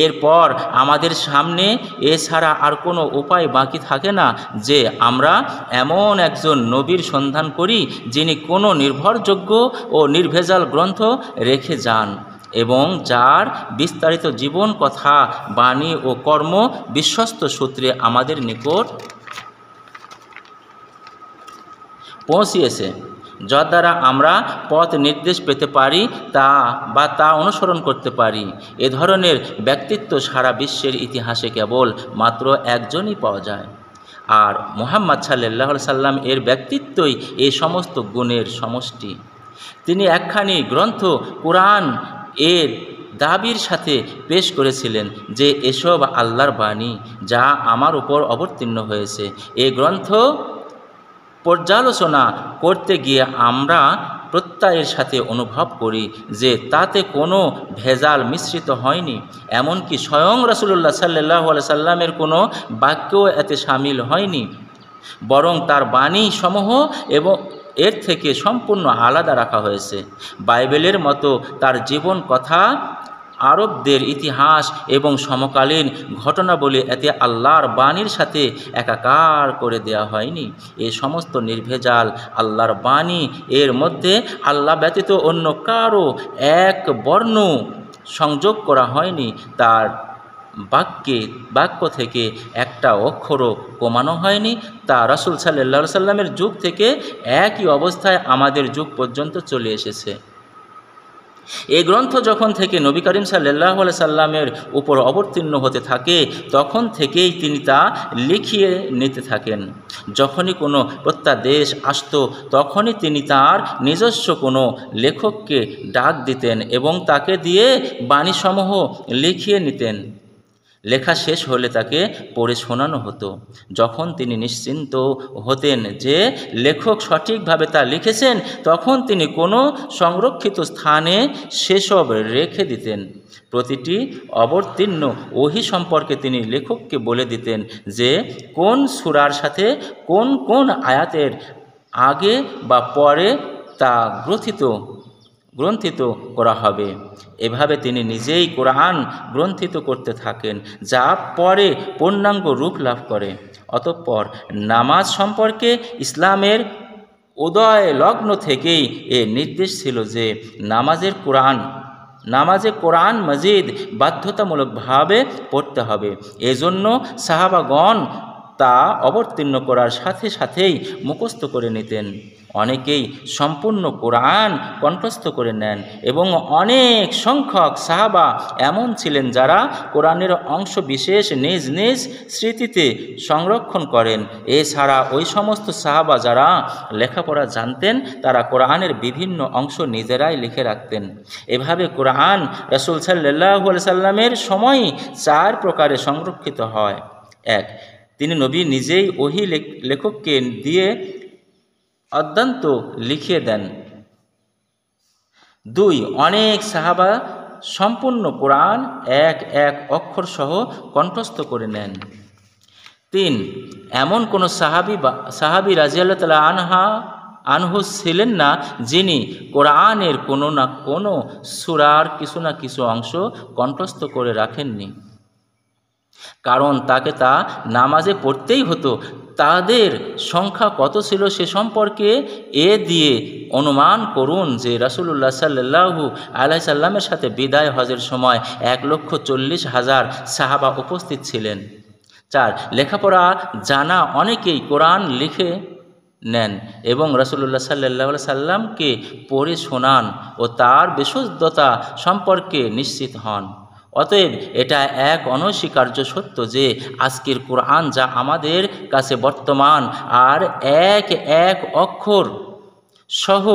এরপর আমাদের সামনে এছাড়া আর কোনো উপায় বাকি থাকে না যে আমরা এমন একজন নবীর সন্ধান করি যিনি কোনো নির্ভরযোগ্য ও নির্ভেজাল গ্রন্থ রেখে যান এবং যার বিস্তারিত জীবন কথা, বাণী ও কর্ম বিশ্বস্ত সূত্রে আমাদের নিকট পৌঁছিয়েছে, যার দ্বারা আমরা পথ নির্দেশ পেতে পারি তা অনুসরণ করতে পারি। এ ধরনের ব্যক্তিত্ব সারা বিশ্বের ইতিহাসে কেবল মাত্র একজনই পাওয়া যায়, আর মুহাম্মদ সাল্লাল্লাহু আলাইহি সাল্লাম এর ব্যক্তিত্বই এই সমস্ত গুণের সমষ্টি। তিনি একখানি গ্রন্থ কুরআন এর দাবির সাথে পেশ করেছিলেন যে এসব আল্লাহর বাণী যা আমার উপর অবতীর্ণ হয়েছে। এই গ্রন্থ পর্যালোচনা করতে গিয়ে আমরা প্রত্যয়ের সাথে অনুভব করি যে তাতে কোনো ভেজাল মিশ্রিত হয়নি, এমনকি স্বয়ং রাসূলুল্লাহ সাল্লাল্লাহু আলাইহি সাল্লামের কোনো বাক্যও এতে সামিল হয়নি, বরং তার বাণী সমূহ এবং এর থেকে সম্পূর্ণ আলাদা রাখা হয়েছে। বাইবেলের মতো তার জীবন কথা আরবদের ইতিহাস এবং সমকালীন ঘটনাবলী এতে আল্লাহর বাণীর সাথে একাকার করে দেয়া হয়নি। এই সমস্ত নির্ভেজাল আল্লাহর বাণী, এর মধ্যে আল্লাহ ব্যতীত অন্য কারো এক বর্ণ সংযোগ করা হয়নি। তার বাক্য থেকে একটা অক্ষরও কমানো হয়নি। তা রাসূল সাল্লাল্লাহু আলাইহি সাল্লামের যুগ থেকে একই অবস্থায় আমাদের যুগ পর্যন্ত চলে এসেছে। এই গ্রন্থ যখন থেকে নবী করিম সাল্লাল্লাহু আলাইহি সাল্লামের উপর অবতীর্ণ হতে থাকে তখন থেকেই তিনি তা লিখিয়ে নিতে থাকেন। যখনই কোনো প্রত্যাদেশ আসতো তখনই তিনি তার নিজস্ব কোনো লেখককে ডাক দিতেন এবং তাকে দিয়ে বাণীসমূহ লিখিয়ে নিতেন। লেখা শেষ হলে তাকে পড়ে শোনানো হতো। যখন তিনি নিশ্চিন্ত হতেন যে লেখক সঠিকভাবে তা লিখেছেন তখন তিনি কোনো সংরক্ষিত স্থানে সেসব রেখে দিতেন। প্রতিটি অবতীর্ণ ওহী সম্পর্কে তিনি লেখককে বলে দিতেন যে কোন সূরার সাথে কোন কোন আয়াতের আগে বা পরে তা গ্রন্থিত করা হবে। এভাবে তিনি নিজেই কোরআন গ্রন্থিত করতে থাকেন, যা পরে পূর্ণাঙ্গ রূপ লাভ করে। অতঃপর নামাজ সম্পর্কে ইসলামের উদয় লগ্ন থেকেই এ নির্দেশ ছিল যে নামাজে কোরআন মজিদ বাধ্যতামূলকভাবে পড়তে হবে। এজন্য সাহাবাগণ তা অবতীর্ণ করার সাথে সাথেই মুখস্থ করে নিতেন। অনেকেই সম্পূর্ণ কোরআন কণ্ঠস্থ করে নেন এবং অনেক সংখ্যক সাহাবা এমন ছিলেন যারা কোরআনের অংশ বিশেষ নিজ নিজ স্মৃতিতে সংরক্ষণ করেন। এছাড়া ওই সমস্ত সাহাবা যারা লেখাপড়া জানতেন তারা কোরআনের বিভিন্ন অংশ নিজেরাই লিখে রাখতেন। এভাবে কোরআন রাসূল সাল্লাল্লাহু আলাইহি সাল্লামের সময় 4 প্রকারে সংরক্ষিত হয়। 1. তিনি নবী নিজেই ওহী লেখককে দিয়ে অদ্যান্ত লিখিয়ে দেন। 2. অনেক সাহাবা সম্পূর্ণ কোরআন এক এক অক্ষর সহ কণ্ঠস্থ করে নেন। 3. এমন কোনো সাহাবী রাদিয়াল্লাহু তাআলা আনহু ছিলেন না যিনি কোরআনের কোনো না কোনো সূরার কিছু না কিছু অংশ কণ্ঠস্থ করে রাখেননি, কারণ তাকে তা নামাজে পড়তেই হতো। তাদের সংখ্যা কত ছিল সে সম্পর্কে দিয়ে অনুমান করুন যে রাসূলুল্লাহ সাল্লাল্লাহু আলাইহি সাল্লামের সাথে বিদায় হজের সময় 1,40,000 সাহাবা উপস্থিত ছিলেন। 4. লেখাপড়া জানা অনেকেই কোরআন লিখে নেন এবং রাসূলুল্লাহ সাল্লাল্লাহু আলাইহি সাল্লামকে পড়ে শোনান ও তার বিশুদ্ধতা সম্পর্কে নিশ্চিত হন। অতএব এটা এক অনস্বীকার্য সত্য যে আজকের কোরআন যা আমাদের কাছে বর্তমান আর এক এক অক্ষর সহ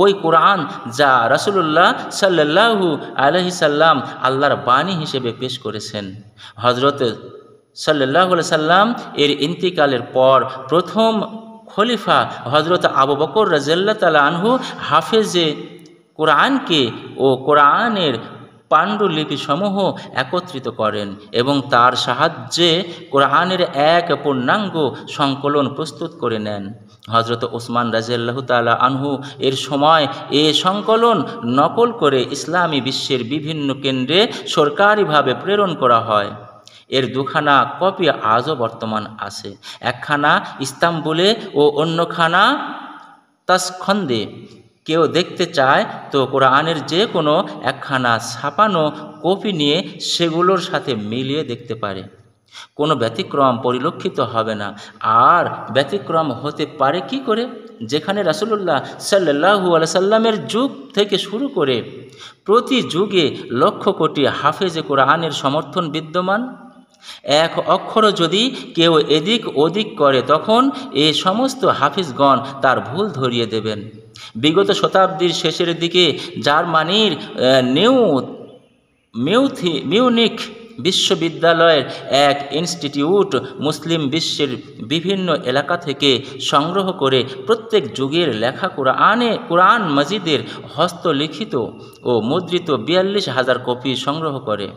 ওই কোরআন যা রাসূলুল্লাহ সাল্লাল্লাহু আলাইহি সাল্লাম আল্লাহর বাণী হিসেবে পেশ করেছেন। হযরত সাল্লাল্লাহু আলাইহি সাল্লাম এর ইন্তিকালের পর প্রথম খলিফা হযরত আবু বকর রাদিয়াল্লাহু তাআলা আনহু হাফেজে কোরআনকে ও কোরআনের পাণ্ডুলিপি সমূহ একত্রিত করেন এবং তার সাহায্যে কোরআনের এক পূর্ণাঙ্গ সংকলন প্রস্তুত করে নেন। হযরত ওসমান রাদিয়াল্লাহু তাআলা আনহু এর সময় এ সংকলন নকল করে ইসলামী বিশ্বের বিভিন্ন কেন্দ্রে সরকারিভাবে প্রেরণ করা হয়। এর 2খানা কপি আজও বর্তমান আছে, একখানা ইস্তাম্বুলে ও অন্যখানা তাশখন্দে। কেউ দেখতে চায় তো কোরআনের যে কোনো একখানা ছাপানো কপি নিয়ে সেগুলোর সাথে মিলিয়ে দেখতে পারে। কোনো ব্যতিক্রম পরিলক্ষিত হবে না। আর ব্যতিক্রম হতে পারে কি করে, যেখানে রাসূলুল্লাহ সাল্লাল্লাহু আলাইহি সাল্লামের যুগ থেকে শুরু করে প্রতি যুগে লক্ষ কোটি হাফেজে কোরআনের সমর্থন বিদ্যমান। এক অক্ষরও যদি কেউ এদিক ওদিক করে তখন এ সমস্ত হাফিজগণ তার ভুল ধরিয়ে দেবেন। বিগত শতাব্দীর শেষের দিকে জার্মানির মিউনিখ বিশ্ববিদ্যালয়ের এক ইনস্টিটিউট মুসলিম বিশ্বের বিভিন্ন এলাকা থেকে সংগ্রহ করে প্রত্যেক যুগের লেখা কোরআন মাজিদের হস্তলিখিত ও মুদ্রিত ৪২,০০০ কপি সংগ্রহ করে।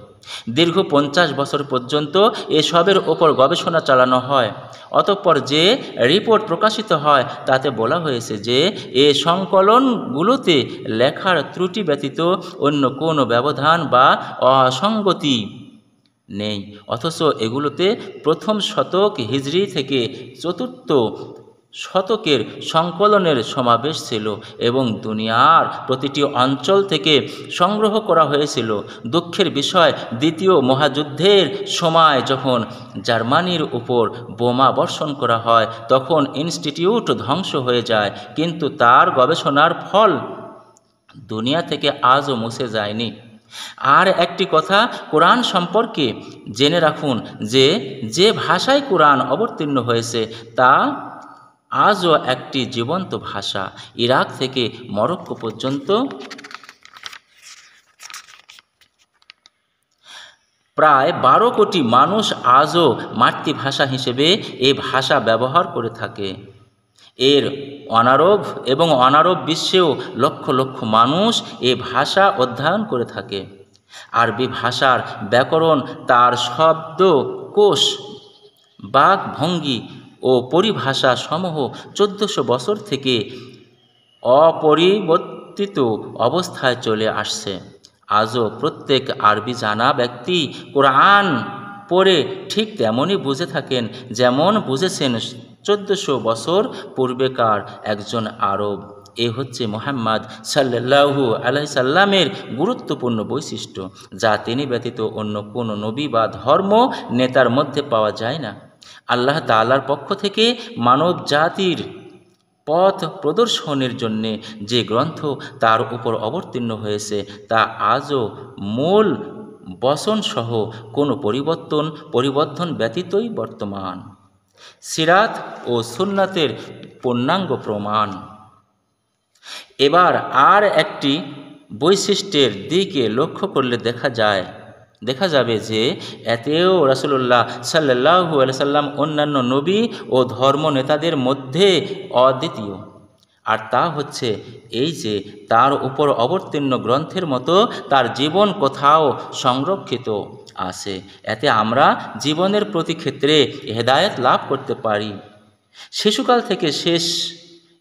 দীর্ঘ ৫০ বছর পর্যন্ত এসবের ওপর গবেষণা চালানো হয়। অতঃপর যে রিপোর্ট প্রকাশিত হয় তাতে বলা হয়েছে যে এ সংকলনগুলোতে লেখার ত্রুটি ব্যতীত অন্য কোনো ব্যবধান বা অসঙ্গতি নেই, অথচ এগুলোতে প্রথম শতক হিজরি থেকে চতুর্থ শতকের সংকলনের সমাবেশ ছিল এবং দুনিয়ার প্রতিটি অঞ্চল থেকে সংগ্রহ করা হয়েছিল। দুঃখের বিষয়, দ্বিতীয় মহাযুদ্ধের সময় যখন জার্মানির উপর বোমা বর্ষণ করা হয় তখন ইনস্টিটিউট ধ্বংস হয়ে যায়, কিন্তু তার গবেষণার ফল দুনিয়া থেকে আজও মুছে যায়নি। আর একটি কথা কোরআন সম্পর্কে জেনে রাখুন যে যে ভাষায় কোরআন অবতীর্ণ হয়েছে তা আজও একটি জীবন্ত ভাষা। ইরাক থেকে মরক্কো পর্যন্ত প্রায় ১২ কোটি মানুষ আজও মাতৃভাষা হিসেবে এই ভাষা ব্যবহার করে থাকে। এর অনারব এবং অনারব বিশ্বেও লক্ষ লক্ষ মানুষ এ ভাষা অধ্যয়ন করে থাকে। আরবি ভাষার ব্যাকরণ, তার শব্দকোষ, বাক ভঙ্গি ও পরিভাষা সমূহ ১৪০০ বছর থেকে অপরিবর্তিত অবস্থায় চলে আসছে। আজও প্রত্যেক আরবি জানা ব্যক্তি কোরআন পড়ে ঠিক তেমনই বুঝে থাকেন যেমন বুঝেছেন ১৪০০ বছর পূর্বেকার একজন আরব। এ হচ্ছে মুহাম্মদ সাল্লাল্লাহু আলাইহি সাল্লামের গুরুত্বপূর্ণ বৈশিষ্ট্য, যা তিনি ব্যতীত অন্য কোনো নবী বা ধর্ম নেতার মধ্যে পাওয়া যায় না। আল্লাহ তাআলার পক্ষ থেকে মানব জাতির পথ প্রদর্শনের জন্যে যে গ্রন্থ তার উপর অবতীর্ণ হয়েছে তা আজও মূল বচনসহ কোনো পরিবর্তন ব্যতীতই বর্তমান। সিরাত ও সুন্নাতের পূর্ণাঙ্গ প্রমাণ। এবার আর একটি বৈশিষ্ট্যের দিকে লক্ষ্য করলে দেখা যাবে যে এতেও রাসূলুল্লাহ সাল্লাল্লাহু আলাইহি সাল্লাম অন্যান্য নবী ও ধর্ম নেতাদের মধ্যে অদ্বিতীয়। আর তা হচ্ছে এই যে তার উপর অবতীর্ণ গ্রন্থের মতো তার জীবন কোথাও সংরক্ষিত আছে। এতে আমরা জীবনের প্রতি ক্ষেত্রে হেদায়েত লাভ করতে পারি। শিশুকাল থেকে শেষ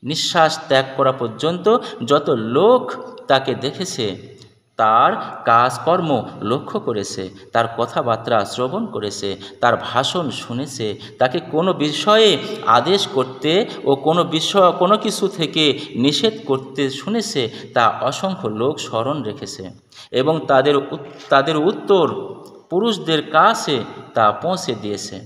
নিঃশ্বাস ত্যাগ করা পর্যন্ত যত লোক তাকে দেখেছে, তার কাজকর্ম লক্ষ্য করেছে, তার কথাবার্তা শ্রবণ করেছে, তার ভাষণ শুনেছে, তাকে কোনো বিষয়ে আদেশ করতে ও কোনো কিছু থেকে নিষেধ করতে শুনেছে, তা অসংখ্য লোক স্মরণ রেখেছে এবং তাদের উত্তর পুরুষদের কাছে তা পৌঁছে দিয়েছে।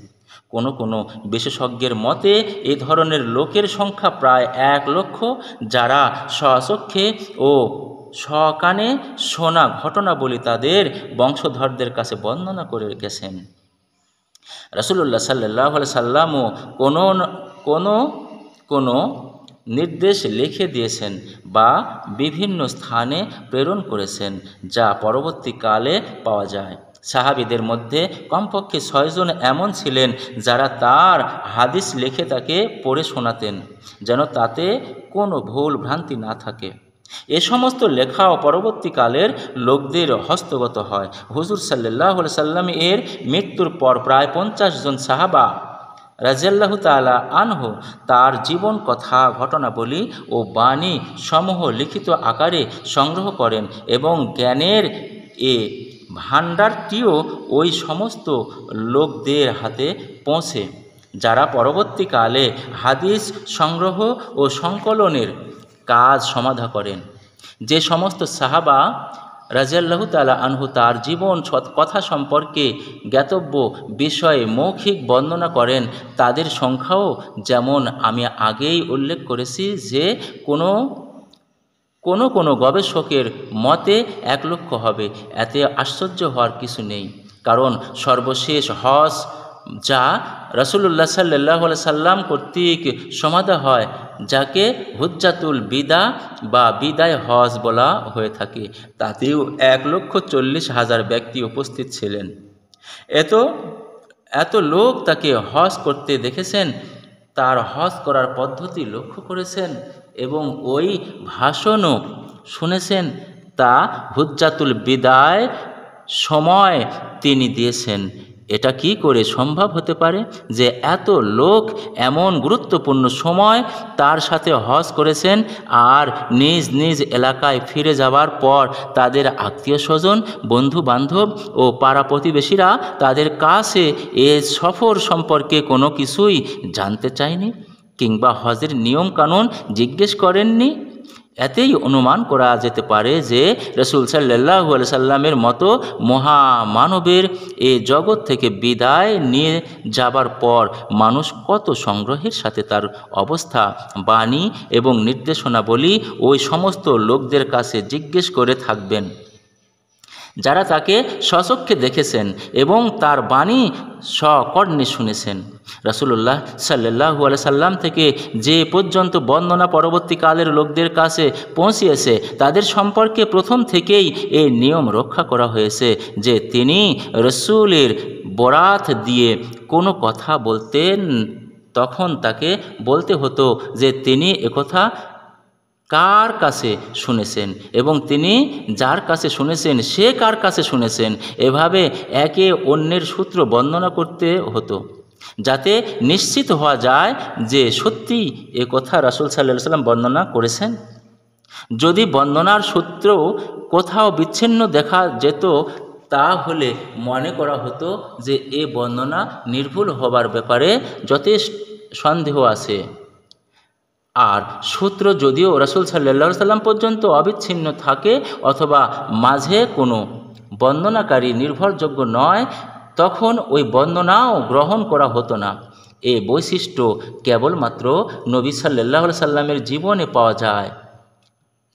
কোনো বিশেষজ্ঞের মতে এ ধরনের লোকের সংখ্যা প্রায় ১ লক্ষ, যারা স্বচক্ষে ও স্বকানে শোনা ঘটনাবলী তাদের বংশধরদের কাছে বর্ণনা করে গেছেন। রাসূলুল্লাহ সাল্লাল্লাহু আলাইহি সাল্লামও কোনো নির্দেশ লিখে দিয়েছেন বা বিভিন্ন স্থানে প্রেরণ করেছেন, যা পরবর্তীকালে পাওয়া যায়। সাহাবীদের মধ্যে কমপক্ষে ৬ জন এমন ছিলেন যারা তার হাদিস লিখে তাকে পড়ে শোনাতেন, যেন তাতে কোনো ভুল ভ্রান্তি না থাকে। এ সমস্ত লেখাও পরবর্তীকালের লোকদের হস্তগত হয়। হুজুর সাল্লাল্লাহু আলাইহি সাল্লাম এর মৃত্যুর পর প্রায় ৫০ জন সাহাবা রাদিয়াল্লাহু তাআলা আনহু তার জীবন কথা, ঘটনাবলী ও বাণী সমূহ লিখিত আকারে সংগ্রহ করেন এবং জ্ঞানের এ ভাণ্ডারটিও ওই সমস্ত লোকদের হাতে পৌঁছে যারা পরবর্তীকালে হাদিস সংগ্রহ ও সংকলনের কাজ সমাধা করেন। যে সমস্ত সাহাবা রাদিয়াল্লাহু তাআলা আনহু তার জীবন কথা সম্পর্কে জ্ঞাতব্য বিষয়ে মৌখিক বর্ণনা করেন, তাদের সংখ্যাও যেমন আমি আগেই উল্লেখ করেছি যে কোনো গবেষকের মতে ১ লক্ষ হবে। এতে আশ্চর্য হওয়ার কিছু নেই, কারণ সর্বশেষ হজ যা রাসূলুল্লাহ সাল্লাল্লাহু আলাইহি সাল্লাম কর্তৃক সমাধা হয়, যাকে হুজ্জাতুল বিদা বা বিদায় হজ বলা হয়ে থাকে, তাতেও ১,৪০,০০০ ব্যক্তি উপস্থিত ছিলেন। এত এত লোক তাকে হজ করতে দেখেছেন, তার হজ করার পদ্ধতি লক্ষ্য করেছেন এবং ওই ভাষণও শুনেছেন। তা হুজ্জাতুল বিদায় সময় তিনি দিয়েছেন। এটা কি করে সম্ভব হতে পারে যে এত লোক এমন গুরুত্বপূর্ণ সময় তার সাথে হজ করেছেন, আর নিজ নিজ এলাকায় ফিরে যাওয়ার পর তাদের আত্মীয় স্বজন, বন্ধু বান্ধব ও পাড়া প্রতিবেশীরা তাদের কাছে এ সফর সম্পর্কে কোনো কিছুই জানতে চায়নি কিংবা হজের নিয়ম কানুন জিজ্ঞেস করেননি? এতেই অনুমান করা যেতে পারে যে রসুল সাল্লাল্লাহু আলাইহি সাল্লামের মতো মহামানবের এ জগৎ থেকে বিদায় নিয়ে যাবার পর মানুষ কত সংগ্রহের সাথে তার অবস্থা, বাণী এবং নির্দেশনাবলী ওই সমস্ত লোকদের কাছে জিজ্ঞেস করে থাকবেন যারা তাকে স্বচক্ষে দেখেছেন এবং তার বাণী সকর্ণে শুনেছেন। রাসূলুল্লাহ সাল্লাল্লাহু আলাইহি সাল্লাম থেকে যে পর্যন্ত বর্ণনা পরবর্তীকালের লোকদের কাছে পৌঁছিয়েছে তাদের সম্পর্কে প্রথম থেকেই এই নিয়ম রক্ষা করা হয়েছে যে তিনি রসূলের বরাত দিয়ে কোনো কথা বলতেন তখন তাকে বলতে হতো যে তিনি একথা কার কাছে শুনেছেন এবং তিনি যার কাছে শুনেছেন সে কার কাছে শুনেছেন। এভাবে একে অন্যের সূত্র বর্ণনা করতে হতো যাতে নিশ্চিত হওয়া যায় যে সত্যি এ কথা রাসূল সাল্লাল্লাহু আলাইহি সাল্লাম বর্ণনা করেছেন। যদি বর্ণনার সূত্র কোথাও বিচ্ছিন্ন দেখা যেত তাহলে মনে করা হতো যে এ বর্ণনা নির্ভুল হবার ব্যাপারে যথেষ্ট সন্দেহ আছে। আর সূত্র যদিও রাসূল সাল্লাল্লাহু আলাইহি সাল্লাম পর্যন্ত অবিচ্ছিন্ন থাকে অথবা মাঝে কোনো বর্ণনাকারী নির্ভরযোগ্য নয়, তখন ওই বর্ণনাও গ্রহণ করা হতো না। এ বৈশিষ্ট্য কেবলমাত্র নবী সাল্লাল্লাহু আলাইহি সাল্লামের জীবনে পাওয়া যায়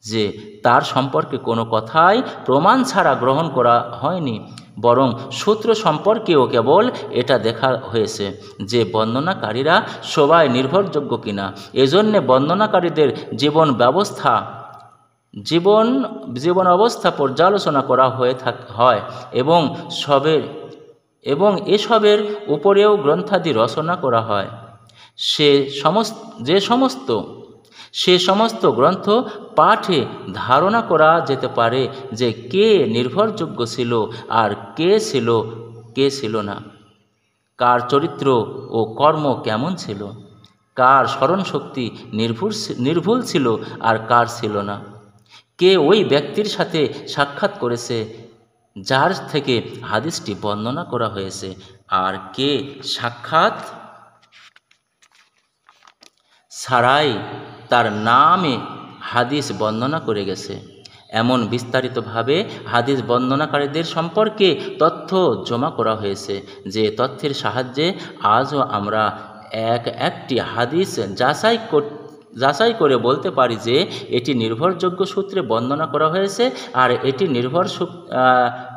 যে তার সম্পর্কে কোনো কথাই প্রমাণ ছাড়া গ্রহণ করা হয়নি, বরং সূত্র সম্পর্কেও কেবল এটা দেখা হয়েছে যে বর্ণনাকারীরা সবাই নির্ভরযোগ্য কিনা। এজন্যে বর্ণনাকারীদের জীবন অবস্থা পর্যালোচনা করা হয় এবং এসবের উপরেও গ্রন্থাদি রচনা করা হয়। সে সমস্ত গ্রন্থ পাঠে ধারণা করা যেতে পারে যে কে নির্ভরযোগ্য ছিল আর কে ছিল না, কার চরিত্র ও কর্ম কেমন ছিল, কার স্মরণশক্তি নির্ভুল ছিল আর কার ছিল না, কে ওই ব্যক্তির সাথে সাক্ষাৎ করেছে যার থেকে হাদিসটি বর্ণনা করা হয়েছে আর কে সাক্ষাৎ ছাড়াই তার নামে হাদিস বর্ণনা করে গেছে। এমন বিস্তারিতভাবে হাদিস বর্ণনাকারীদের সম্পর্কে তথ্য জমা করা হয়েছে যে তথ্যের সাহায্যে আজও আমরা একটি হাদিস যাচাই করে বলতে পারি যে এটি নির্ভরযোগ্য সূত্রে বর্ণনা করা হয়েছে আর এটি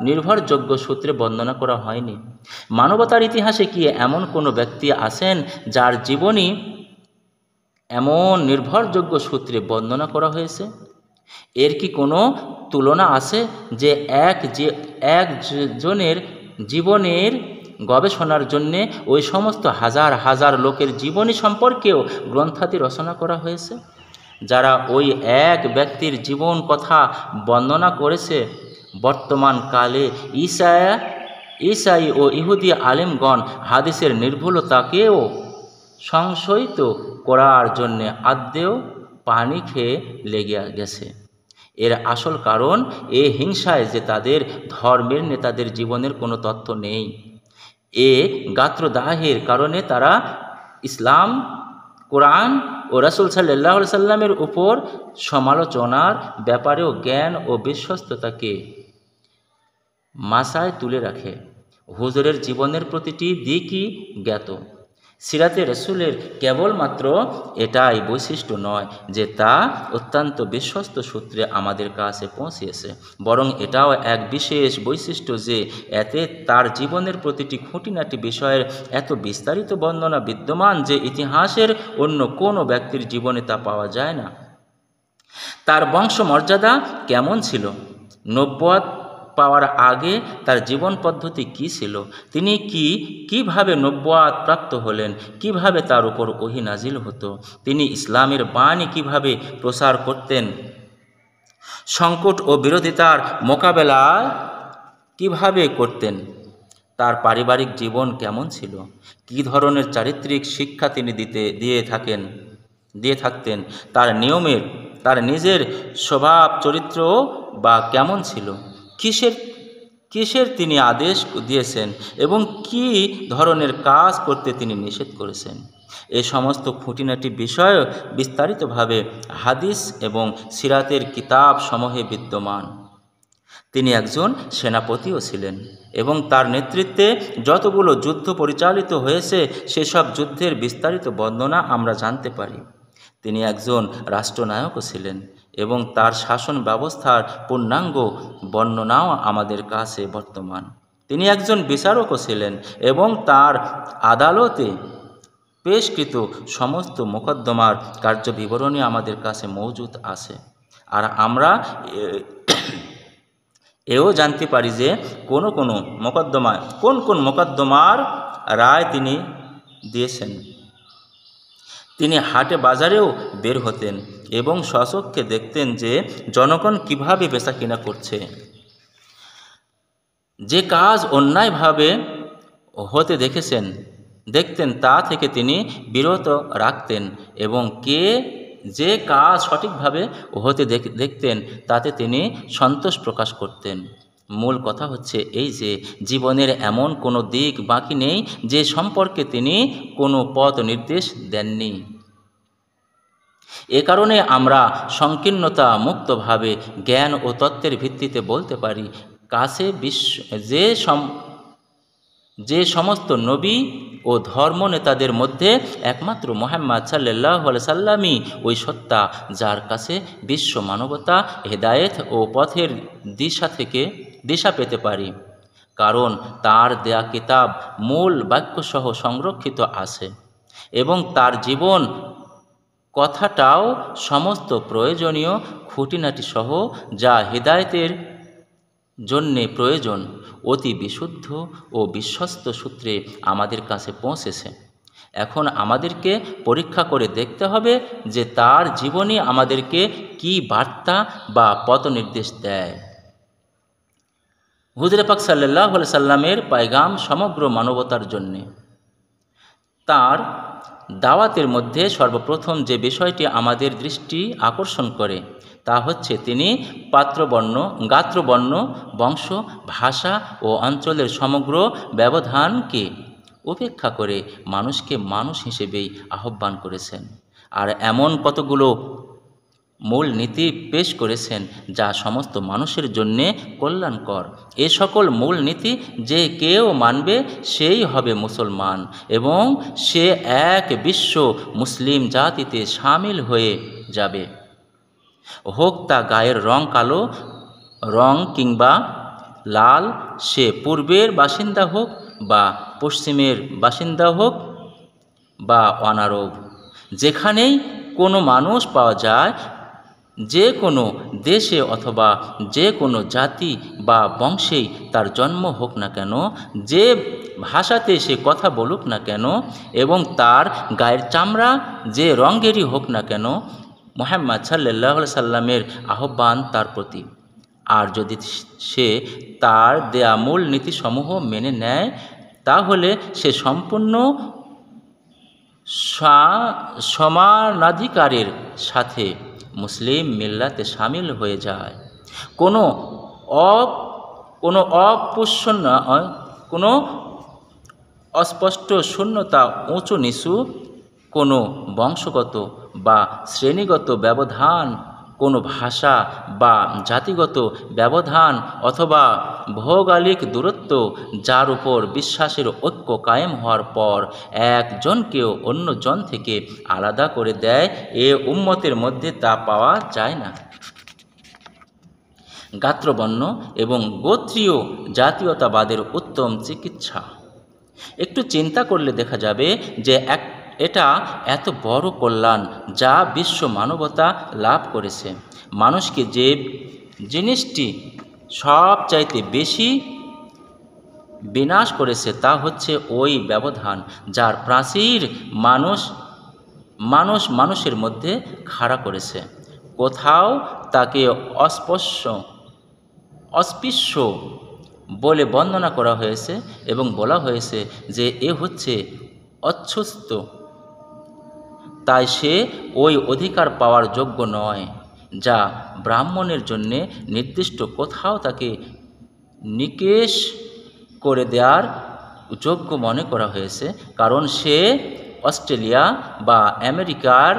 নির্ভরযোগ্য সূত্রে বর্ণনা করা হয়নি। মানবতার ইতিহাসে কি এমন কোনো ব্যক্তি আছেন যার জীবনী এমন নির্ভরযোগ্য সূত্রে বর্ণনা করা হয়েছে? এর কি কোনো তুলনা আছে যে একজনের জীবনের গবেষণার জন্যে ওই সমস্ত হাজার হাজার লোকের জীবনী সম্পর্কেও গ্রন্থাদি রচনা করা হয়েছে? যারা ওই এক ব্যক্তির জীবন কথা বর্ণনা করেছে, বর্তমান কালে ঈসাই ও ইহুদি আলেমগণ হাদিসের নির্ভুলতাকেও সংশয়িত করার জন্যে আদ্যেও পানি খেয়ে লেগে গেছে। এর আসল কারণ এ হিংসায় যে তাদের ধর্মের নেতাদের জীবনের কোনো তথ্য নেই। এ গাত্রদাহের কারণে তারা ইসলাম, কোরআন ও রাসূল সাল্লাল্লাহু আলাইহি সাল্লামের উপর সমালোচনার ব্যাপারেও জ্ঞান ও বিশ্বস্ততাকে মাসায় তুলে রাখে। হুজুরের জীবনের প্রতিটি দিকই জ্ঞাত। সিরাতে রসুলের কেবলমাত্র এটাই বৈশিষ্ট্য নয় যে তা অত্যন্ত বিশ্বস্ত সূত্রে আমাদের কাছে পৌঁছিয়েছে, বরং এটাও এক বিশেষ বৈশিষ্ট্য যে এতে তার জীবনের প্রতিটি খুঁটিনাটি বিষয়ের এত বিস্তারিত বর্ণনা বিদ্যমান যে ইতিহাসের অন্য কোনো ব্যক্তির জীবনে তা পাওয়া যায় না। তার বংশমর্যাদা কেমন ছিল, নবুয়ত পাওয়ার আগে তার জীবন পদ্ধতি কী ছিল, তিনি কিভাবে নবুয়াত প্রাপ্ত হলেন, কিভাবে তার উপর ওহী নাজিল হতো, তিনি ইসলামের বাণী কিভাবে প্রচার করতেন, সংকট ও বিরোধিতার মোকাবেলা কিভাবে করতেন, তার পারিবারিক জীবন কেমন ছিল, কী ধরনের চারিত্রিক শিক্ষা তিনি দিয়ে থাকতেন, তার নিজের স্বভাব চরিত্র বা কেমন ছিল, কিসের তিনি আদেশ দিয়েছেন এবং কী ধরনের কাজ করতে তিনি নিষেধ করেছেন, এই সমস্ত খুঁটিনাটি বিষয় বিস্তারিতভাবে হাদিস এবং সিরাতের কিতাব সমূহে বিদ্যমান। তিনি একজন সেনাপতিও ছিলেন এবং তার নেতৃত্বে যতগুলো যুদ্ধ পরিচালিত হয়েছে সেসব যুদ্ধের বিস্তারিত বর্ণনা আমরা জানতে পারি। তিনি একজন রাষ্ট্রনায়কও ছিলেন এবং তার শাসন ব্যবস্থার পূর্ণাঙ্গ বর্ণনাও আমাদের কাছে বর্তমান। তিনি একজন বিচারকও ছিলেন এবং তার আদালতে পেশকৃত সমস্ত মোকদ্দমার কার্যবিবরণী আমাদের কাছে মজুদ আছে। আর আমরা এও জানতে পারি যে কোন মোকদ্দমার রায় তিনি দিয়েছেন। তিনি হাটে বাজারেও বের হতেন এবং স্বচক্ষে দেখতেন যে জনগণ কিভাবে বেচা কিনা করছে। যে কাজ অন্যায়ভাবে হতে দেখতেন তা থেকে তিনি বিরত রাখতেন এবং যে কাজ সঠিকভাবে হতে দেখতেন তাতে তিনি সন্তোষ প্রকাশ করতেন। মূল কথা হচ্ছে এই যে জীবনের এমন কোনো দিক বাকি নেই যে সম্পর্কে তিনি কোনো পথ নির্দেশ দেননি। এ কারণে আমরা সংকীর্ণতা মুক্তভাবে জ্ঞান ও তত্ত্বের ভিত্তিতে বলতে পারি, যে সমস্ত নবী ও ধর্মনেতাদের মধ্যে একমাত্র মুহাম্মদ সাল্লাল্লাহু আলাইহি সাল্লামই ওই সত্তা যার কাছে বিশ্ব মানবতা হেদায়েত ও পথের দিশা পেতে পারি, কারণ তার দেয়া কিতাব মূল বাক্যসহ সংরক্ষিত আছে এবং তার জীবন কথাটাও সমস্ত প্রয়োজনীয় খুঁটিনাটি সহ যা হেদায়েতের জন্যে প্রয়োজন অতি বিশুদ্ধ ও বিশ্বস্ত সূত্রে আমাদের কাছে পৌঁছেছে। এখন আমাদেরকে পরীক্ষা করে দেখতে হবে যে তার জীবনী আমাদেরকে কি বার্তা বা পথ নির্দেশ দেয়। হুজুর পাক সাল্লাল্লাহু আলাইহি সাল্লামের পায়গাম সমগ্র মানবতার জন্যে। তার দাওয়াতের মধ্যে সর্বপ্রথম যে বিষয়টি আমাদের দৃষ্টি আকর্ষণ করে তা হচ্ছে তিনি গাত্রবর্ণ, বংশ, ভাষা ও অঞ্চলের সমগ্র ব্যবধানকে উপেক্ষা করে মানুষকে মানুষ হিসেবেই আহ্বান করেছেন। আর এমন কতগুলো মূল নীতি পেশ করেছেন যা সমস্ত মানুষের জন্যে কল্যাণকর। এ সকল মূল নীতি যে কেউ মানবে সেই হবে মুসলমান এবং সে এক বিশ্ব মুসলিম জাতিতে শামিল হয়ে যাবে। হোক তা গায়ের রং কালো রং কিংবা লাল, সে পূর্বের বাসিন্দা হোক বা পশ্চিমের বাসিন্দা হোক বা অনারব, যেখানেই কোনো মানুষ পাওয়া যায়, যে কোনো দেশে অথবা যে কোনো জাতি বা বংশেই তার জন্ম হোক না কেন, যে ভাষাতে সে কথা বলুক না কেন এবং তার গায়ের চামড়া যে রঙেরই হোক না কেন, মুহাম্মদ সাল্লাল্লাহু আলাইহি সাল্লামের আহ্বান তার প্রতি। আর যদি সে তার দেয়া মূল নীতিসমূহ মেনে নেয় তাহলে সে সম্পূর্ণ সমানাধিকারের সাথে মুসলিম মিল্লাতে শামিল হয়ে যায়। কোনো অস্পষ্ট শূন্যতা, উঁচু নিচু, কোনো বংশগত বা শ্রেণীগত ব্যবধান, কোনো ভাষা বা জাতিগত ব্যবধান অথবা ভৌগোলিক দূরত্ব, যার উপর বিশ্বাসের ঐক্য কায়েম হওয়ার পর একজনকেও অন্যজন থেকে আলাদা করে দেয়, এ উম্মতের মধ্যে তা পাওয়া যায় না। গাত্রবর্ণ এবং গোত্রীয় জাতীয়তাবাদের উত্তম চিকিৎসা। একটু চিন্তা করলে দেখা যাবে যে এটা এত বড় কল্যাণ যা বিশ্ব মানবতা লাভ করেছে। মানুষকে যে জিনিসটি সবচাইতে বেশি বিনাশ করেছে তা হচ্ছে ওই ব্যবধান যার প্রাচীর মানুষের মধ্যে খাড়া করেছে। কোথাও তাকে অস্পৃশ্য বলে বর্ণনা করা হয়েছে এবং বলা হয়েছে যে এ হচ্ছে অচ্ছুত, তাই সে ওই অধিকার পাওয়ার যোগ্য নয় যা ব্রাহ্মণের জন্যে নির্দিষ্ট। কোথাও তাকে নিকেশ করে দেওয়ার যোগ্য মনে করা হয়েছে, কারণ সে অস্ট্রেলিয়া বা আমেরিকার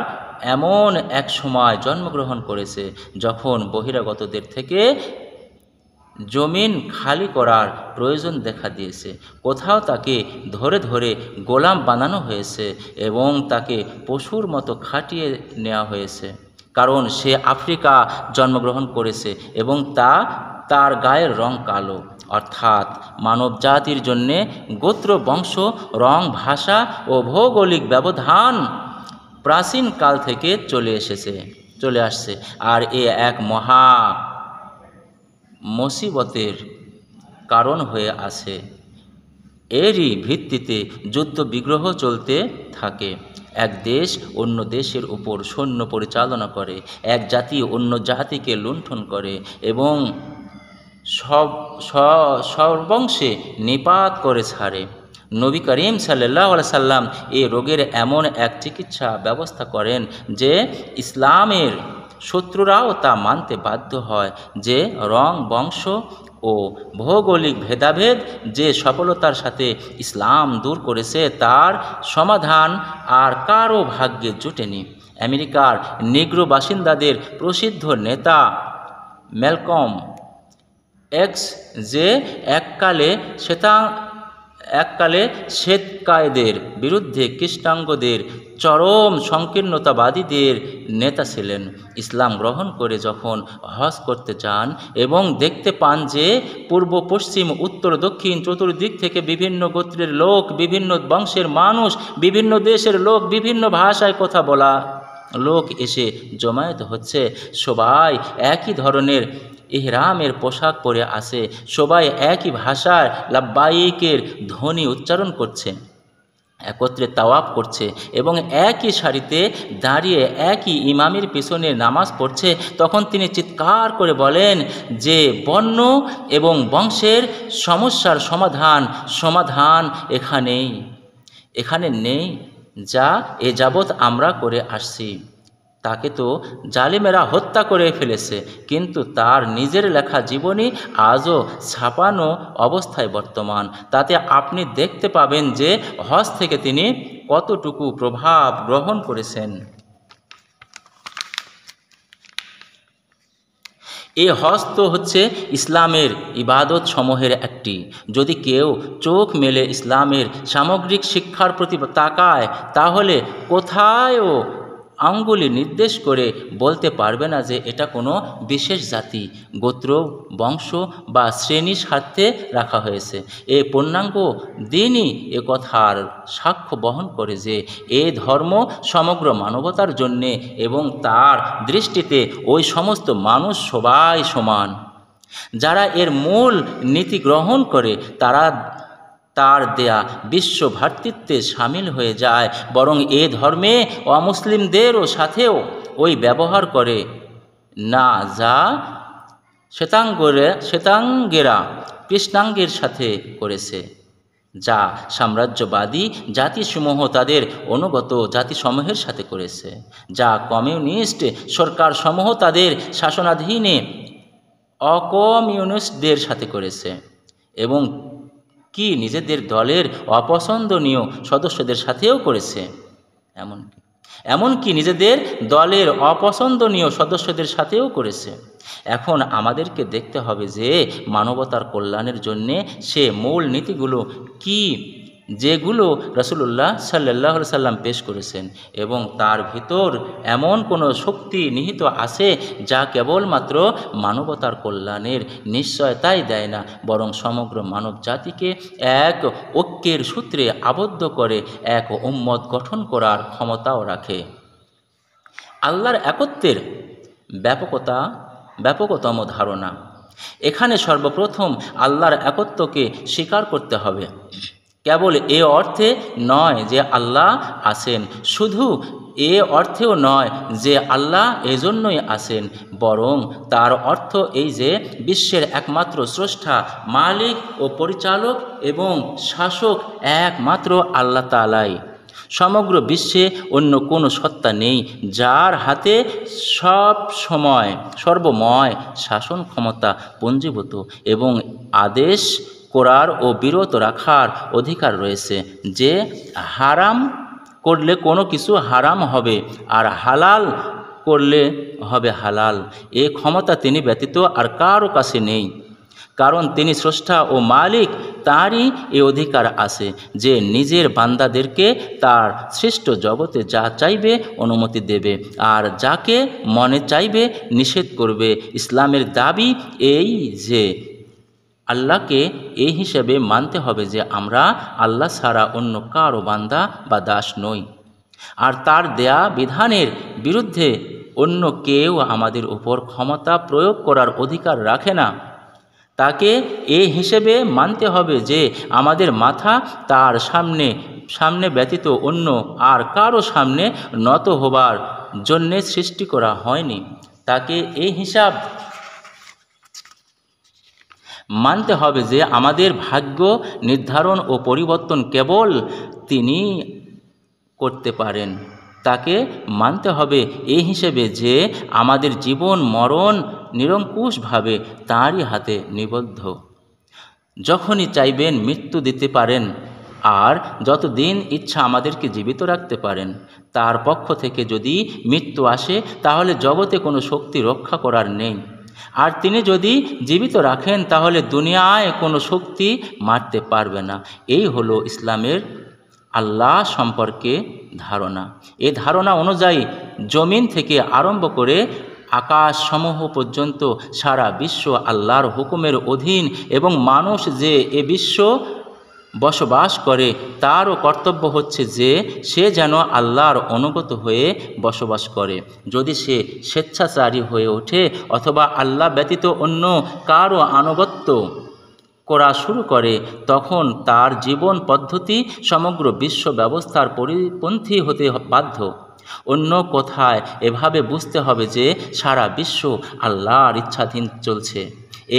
এমন এক সময় জন্মগ্রহণ করেছে যখন বহিরাগতদের থেকে জমিন খালি করার প্রয়োজন দেখা দিয়েছে। কোথাও তাকে ধরে ধরে গোলাম বানানো হয়েছে এবং তাকে পশুর মতো খাটিয়ে নেওয়া হয়েছে, কারণ সে আফ্রিকা জন্মগ্রহণ করেছে এবং তার গায়ের রং কালো। অর্থাৎ মানব জাতির জন্যে গোত্র, বংশ, রং, ভাষা ও ভৌগোলিক ব্যবধান প্রাচীন কাল থেকে চলে আসছে। আর এ এক মহা মুসিবতের কারণ হয়ে আছে। এরই ভিত্তিতে যুদ্ধ বিগ্রহ চলতে থাকে। এক দেশ অন্য দেশের উপর সৈন্য পরিচালনা করে, এক জাতি অন্য জাতিকে লুণ্ঠন করে এবং সর্বংশে নিপাত করে ছাড়ে। নবী করিম সাল্লাল্লাহু আলাইহি সাল্লাম এই রোগের এমন এক চিকিৎসা ব্যবস্থা করেন যে ইসলামের শত্রুরাও তা মানতে বাধ্য হয় যে রং, বংশ ও ভৌগোলিক ভেদাভেদ যে সফলতার সাথে ইসলাম দূর করেছে তার সমাধান আর কারও ভাগ্যে জুটেনি। আমেরিকার নিগ্রো বাসিন্দাদের প্রসিদ্ধ নেতা ম্যালকম এক্স, যে এককালে শ্বেতকায়দের বিরুদ্ধে কৃষ্ণাঙ্গদের চরম সংকীর্ণতাবাদীদের নেতা ছিলেন, ইসলাম গ্রহণ করে যখন হজ করতে যান এবং দেখতে পান যে পূর্ব, পশ্চিম, উত্তর, দক্ষিণ চতুর্দিক থেকে বিভিন্ন গোত্রের লোক, বিভিন্ন বংশের মানুষ, বিভিন্ন দেশের লোক, বিভিন্ন ভাষায় কথা বলা লোক এসে জমায়েত হচ্ছে, সবাই একই ধরনের ইহরামের পোশাক পরে আছে, সবাই একই ভাষায় লাব্বাইকের ধ্বনি উচ্চারণ করছে, একত্রে তাওয়াফ করছে এবং একই সারিতে দাঁড়িয়ে একই ইমামের পিছনে নামাজ পড়ছে, তখন তিনি চিৎকার করে বলেন যে বর্ণ এবং বংশের সমস্যার সমাধান এখানে নেই, যা এ যাবৎ আমরা করে আসছি। তাকে তো জালিমেরা হত্যা করে ফেলেছে, কিন্তু তার নিজের লেখা জীবনী আজও ছাপানো অবস্থায় বর্তমান। তাতে আপনি দেখতে পাবেন যে হজ থেকে তিনি কতটুকু প্রভাব গ্রহণ করেছেন। এই হজ তো হচ্ছে ইসলামের ইবাদত সমূহের একটি। যদি কেউ চোখ মেলে ইসলামের সামগ্রিক শিক্ষার প্রতি তাকায়, তাহলে কোথায়ও আঙ্গুলি নির্দেশ করে বলতে পারবে না যে এটা কোনো বিশেষ জাতি, গোত্র, বংশ বা শ্রেণীর স্বার্থে রাখা হয়েছে। এই পূর্ণাঙ্গ দিনই এ কথার সাক্ষ্য বহন করে যে এ ধর্ম সমগ্র মানবতার জন্যে এবং তার দৃষ্টিতে ওই সমস্ত মানুষ সবাই সমান। যারা এর মূল নীতি গ্রহণ করে তারা তার দেয়া বিশ্ব ভ্রাতৃত্বে সামিল হয়ে যায়, বরং এ ধর্মে অমুসলিমদেরও সাথেও ওই ব্যবহার করে না যা শ্বেতাঙ্গেরা কৃষ্ণাঙ্গের সাথে করেছে, যা সাম্রাজ্যবাদী জাতিসমূহ তাদের অনুগত জাতিসমূহের সাথে করেছে, যা কমিউনিস্ট সরকারসমূহ তাদের শাসনাধীনে অকমিউনিস্টদের সাথে করেছে, এবং কি নিজেদের দলের অপছন্দনীয় সদস্যদের সাথেও করেছে। এমনকি নিজেদের দলের অপছন্দনীয় সদস্যদের সাথেও করেছে। এখন আমাদেরকে দেখতে হবে যে মানবতার কল্যাণের জন্যে সে মূল নীতিগুলো কি, যেগুলো রাসূলুল্লাহ সাল্লাল্লাহু আলাইহি সাল্লাম পেশ করেছেন, এবং তার ভিতর এমন কোনো শক্তি নিহিত আছে যা কেবলমাত্র মানবতার কল্যাণের নিশ্চয়তাই দেয় না, বরং সমগ্র মানব জাতিকে এক ঐক্যের সূত্রে আবদ্ধ করে এক উম্মত গঠন করার ক্ষমতাও রাখে। আল্লাহর একত্বের ব্যাপকতম ধারণা এখানে সর্বপ্রথম আল্লাহর একত্বকে স্বীকার করতে হবে। কেবল এ অর্থে নয় যে আল্লাহ আছেন, শুধু এ অর্থেও নয় যে আল্লাহ এজন্যই আছেন, বরং তার অর্থ এই যে বিশ্বের একমাত্র স্রষ্টা, মালিক ও পরিচালক এবং শাসক একমাত্র আল্লাহ তাআলাই। সমগ্র বিশ্বে অন্য কোনো সত্তা নেই যার হাতে সর্বময় শাসন ক্ষমতা পঞ্জীভূত এবং আদেশ করার ও বিরত রাখার অধিকার রয়েছে। যে হারাম করলে কোনো কিছু হারাম হবে আর হালাল করলে হবে হালাল, এ ক্ষমতা তিনি ব্যতীত আর কারো কাছে নেই। কারণ তিনি স্রষ্টা ও মালিক, তাঁরই এ অধিকার আছে যে নিজের বান্দাদেরকে তার সৃষ্ট জগতে যা চাইবে অনুমতি দেবে আর যাকে মনে চাইবে নিষেধ করবে। ইসলামের দাবি এই যে আল্লাহকে এই হিসেবে মানতে হবে যে আমরা আল্লাহ ছাড়া অন্য কারো বান্দা বা দাস নই, আর তার দেয়া বিধানের বিরুদ্ধে অন্য কেউ আমাদের উপর ক্ষমতা প্রয়োগ করার অধিকার রাখে না। তাকে এই হিসেবে মানতে হবে যে আমাদের মাথা তার সামনে ব্যতীত অন্য আর কারো সামনে নত হবার জন্যে সৃষ্টি করা হয়নি। তাকে এই হিসাব মানতে হবে যে আমাদের ভাগ্য নির্ধারণ ও পরিবর্তন কেবল তিনি করতে পারেন। তাকে মানতে হবে এই হিসেবে যে আমাদের জীবন মরণ নিরঙ্কুশভাবে তাঁরই হাতে নিবদ্ধ। যখনই চাইবেন মৃত্যু দিতে পারেন আর যতদিন ইচ্ছা আমাদেরকে জীবিত রাখতে পারেন। তার পক্ষ থেকে যদি মৃত্যু আসে তাহলে জগতে কোনো শক্তি রক্ষা করার নেই, আর তিনি যদি জীবিত রাখেন তাহলে দুনিয়ায় কোনো শক্তি মারতে পারবে না। এই হলো ইসলামের আল্লাহ সম্পর্কে ধারণা। এই ধারণা অনুযায়ী জমিন থেকে আরম্ভ করে আকাশসমূহ পর্যন্ত সারা বিশ্ব আল্লাহর হুকুমের অধীন এবং মানুষ যে এ বিশ্ব বসবাস করে তারও কর্তব্য হচ্ছে যে সে যেন আল্লাহর অনুগত হয়ে বসবাস করে। যদি সে স্বেচ্ছাচারী হয়ে ওঠে অথবা আল্লাহ ব্যতীত অন্য কারও আনুগত্য করা শুরু করে, তখন তার জীবন পদ্ধতি সমগ্র বিশ্ব ব্যবস্থার পরিপন্থী হতে বাধ্য। অন্য কথায় এভাবে বুঝতে হবে যে সারা বিশ্ব আল্লাহর ইচ্ছাধীন চলছে।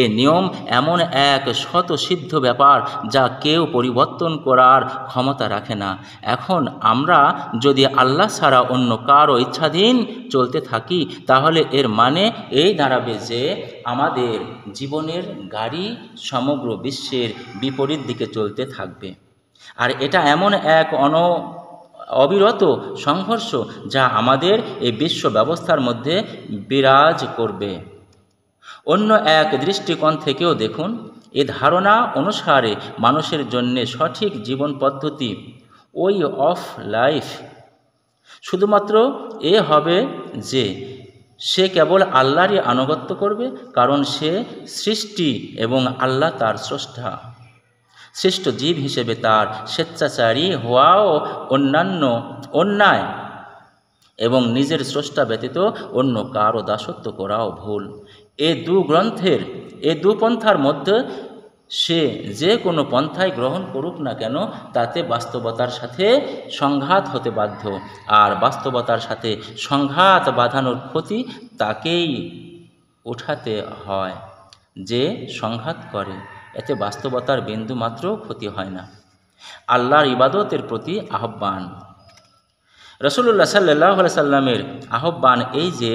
এ নিয়ম এমন এক স্বতঃসিদ্ধ ব্যাপার যা কেউ পরিবর্তন করার ক্ষমতা রাখে না। এখন আমরা যদি আল্লাহ ছাড়া অন্য কারো ইচ্ছাধীন চলতে থাকি তাহলে এর মানে এই দাঁড়াবে যে আমাদের জীবনের গাড়ি সমগ্র বিশ্বের বিপরীত দিকে চলতে থাকবে, আর এটা এমন এক অবিরত সংঘর্ষ যা আমাদের এই বিশ্ব ব্যবস্থার মধ্যে বিরাজ করবে। অন্য এক দৃষ্টিকোণ থেকেও দেখুন, এ ধারণা অনুসারে মানুষের জন্য সঠিক জীবন পদ্ধতি ওয়ে অফ লাইফ শুধুমাত্র এ হবে যে সে কেবল আল্লাহরই আনুগত্য করবে, কারণ সে সৃষ্টি এবং আল্লাহ তার স্রষ্টা। সৃষ্ট জীব হিসেবে তার স্বেচ্ছাচারী হওয়াও অন্যায় এবং নিজের স্রষ্টা ব্যতীত অন্য কারও দাসত্ব করাও ভুল। এ দু পন্থার মধ্যে সে যে কোনো পন্থাই গ্রহণ করুক না কেন তাতে বাস্তবতার সাথে সংঘাত হতে বাধ্য, আর বাস্তবতার সাথে সংঘাত বাঁধানোর ক্ষতি তাকেই উঠাতে হয় যে সংঘাত করে, এতে বাস্তবতার বিন্দু মাত্র ক্ষতি হয় না। আল্লাহর ইবাদতের প্রতি আহ্বান। রাসূলুল্লাহ সাল্লাল্লাহু আলাইহি সাল্লামের আহ্বান এই যে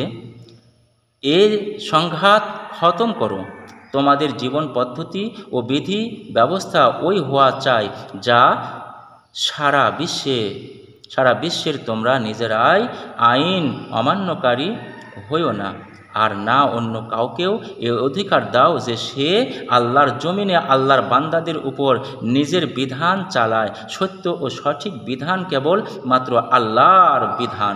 এর সংঘাত খতম করো। তোমাদের জীবন পদ্ধতি ও বিধি ব্যবস্থা ওই হওয়া চাই যা সারা বিশ্বের তোমরা নিজেরাই আইন অমান্যকারী হইও না, আর না অন্য কাউকেও এ অধিকার দাও যে সে আল্লাহর জমিনে আল্লাহর বান্দাদের উপর নিজের বিধান চালায়। সত্য ও সঠিক বিধান কেবল মাত্র আল্লাহর বিধান,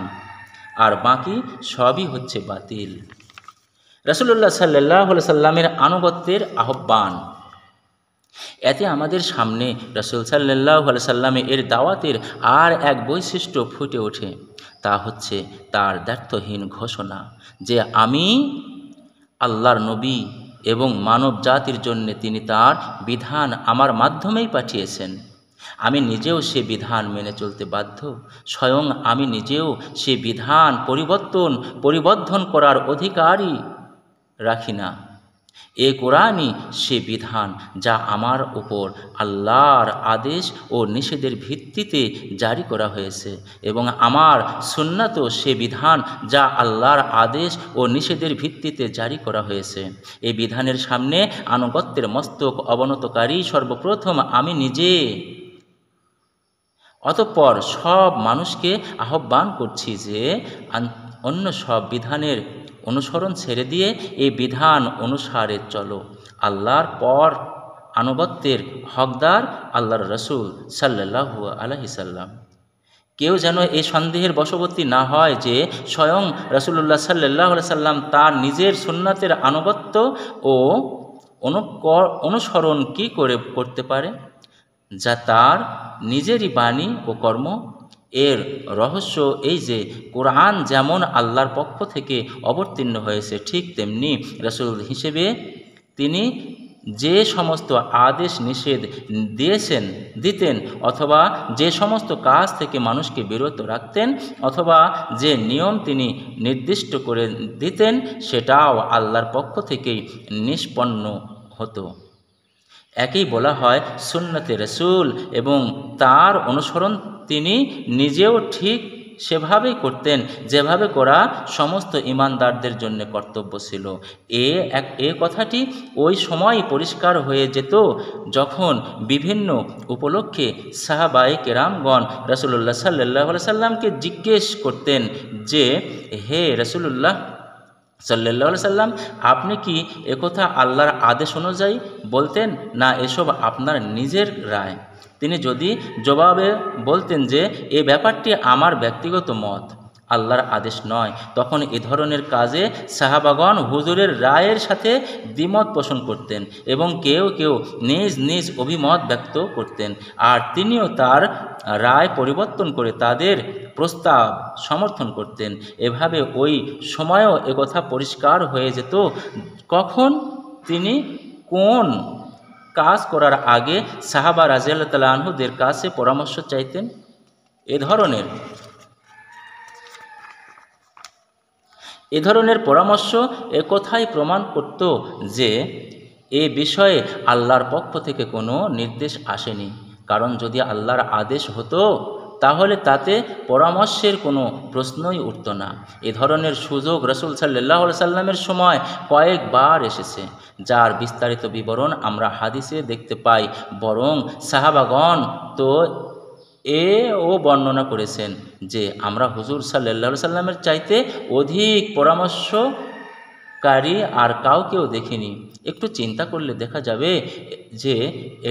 আর বাকি সবই হচ্ছে বাতিল। রাসূলুল্লাহ সাল্লাল্লাহু আলাইহি সাল্লামের আনুগত্যের আহ্বান। এতে আমাদের সামনে রাসূল সাল্লাল্লাহু আলাইহি সাল্লামের এর দাওয়াতের আর এক বৈশিষ্ট্য ফুটে ওঠে, তা হচ্ছে তার দ্ব্যর্থহীন ঘোষণা যে আমি আল্লাহর নবী এবং মানব জাতির জন্য তিনি তার বিধান আমার মাধ্যমেই পাঠিয়েছেন। আমি নিজেও সে বিধান মেনে চলতে বাধ্য। স্বয়ং আমি নিজেও সে বিধান পরিবর্তন করার অধিকারই রাখি না। এ কোরআনই সে বিধান যা আমার উপর আল্লাহর আদেশ ও নিষেধের ভিত্তিতে জারি করা হয়েছে, এবং আমার সুন্নাতও সে বিধান যা আল্লাহর আদেশ ও নিষেধের ভিত্তিতে জারি করা হয়েছে। এই বিধানের সামনে আনুগত্যের মস্তক অবনতকারী সর্বপ্রথম আমি নিজে। অতঃপর সব মানুষকে আহ্বান করছি যে অন্য সব বিধানের অনুসরণ ছেড়ে দিয়ে এই বিধান অনুসারে চলো। আল্লাহর পর আনুগত্যের হকদার আল্লাহর রসুল সাল্লাল্লাহু আলাইহি সাল্লাম। কেউ যেন এই সন্দেহের বশবর্তী না হয় যে স্বয়ং রাসূলুল্লাহ সাল্লাল্লাহু আলাইহি সাল্লাম তার নিজের সুন্নাতের আনুগত্য ও অনুসরণ কি করে করতে পারে, যা তার নিজেরই বাণী ও কর্ম। এর রহস্য এই যে কোরআন যেমন আল্লাহর পক্ষ থেকে অবতীর্ণ হয়েছে, ঠিক তেমনি রাসূল হিসেবে তিনি যে সমস্ত আদেশ নিষেধ দিতেন, অথবা যে সমস্ত কাজ থেকে মানুষকে বিরত রাখতেন, অথবা যে নিয়ম তিনি নির্দিষ্ট করে দিতেন, সেটাও আল্লাহর পক্ষ থেকেই নিষ্পন্ন হতো। একেই বলা হয় সুন্নতে রসুল, এবং তার অনুসরণ তিনি নিজেও ঠিক সেভাবেই করতেন যেভাবে করা সমস্ত ঈমানদারদের জন্য কর্তব্য ছিল। এ কথাটি ওই সময় পরিষ্কার হয়ে যেত যখন বিভিন্ন উপলক্ষে সাহাবায়ে কেরামগণ রাসূলুল্লাহ সাল্লাল্লাহু আলাইহি সাল্লামকে জিজ্ঞেস করতেন যে, হে রাসূলুল্লাহ সাল্লাল্লাহু আলাইহি সাল্লাম, আপনি কি একথা আল্লাহর আদেশ অনুযায়ী বলতেন, না এসব আপনার নিজের রায়? তিনি যদি জবাবে বলতেন যে এ ব্যাপারটি আমার ব্যক্তিগত মত, আল্লাহর আদেশ নয়, তখন এ ধরনের কাজে সাহাবাগণ হুজুরের রায়ের সাথে দ্বিমত পোষণ করতেন, এবং কেউ কেউ নিজ নিজ অভিমত ব্যক্ত করতেন, আর তিনিও তার রায় পরিবর্তন করে তাদের প্রস্তাব সমর্থন করতেন। এভাবে ওই সময়ও একথা পরিষ্কার হয়ে যেত কখন তিনি কোন কাজ করার আগে সাহাবা রাদিয়াল্লাহু তাআলা আনহুদের কাছে পরামর্শ চাইতেন। এ ধরনের পরামর্শ একথাই প্রমাণ করত যে এ বিষয়ে আল্লাহর পক্ষ থেকে কোনো নির্দেশ আসেনি, কারণ যদি আল্লাহর আদেশ হতো তাহলে তাতে পরামর্শের কোনো প্রশ্নই উঠত না। এ ধরনের সুযোগ রাসূল সাল্লাল্লাহু আলাইহি সাল্লামের সময় কয়েকবার এসেছে, যার বিস্তারিত বিবরণ আমরা হাদিসে দেখতে পাই। বরং সাহাবাগণ তো ও বর্ণনা করেছেন যে আমরা হুজুর সাল্লাল্লাহু আলাইহি সাল্লামের চাইতে অধিক পরামর্শকারী আর কাউকেও দেখিনি। একটু চিন্তা করলে দেখা যাবে যে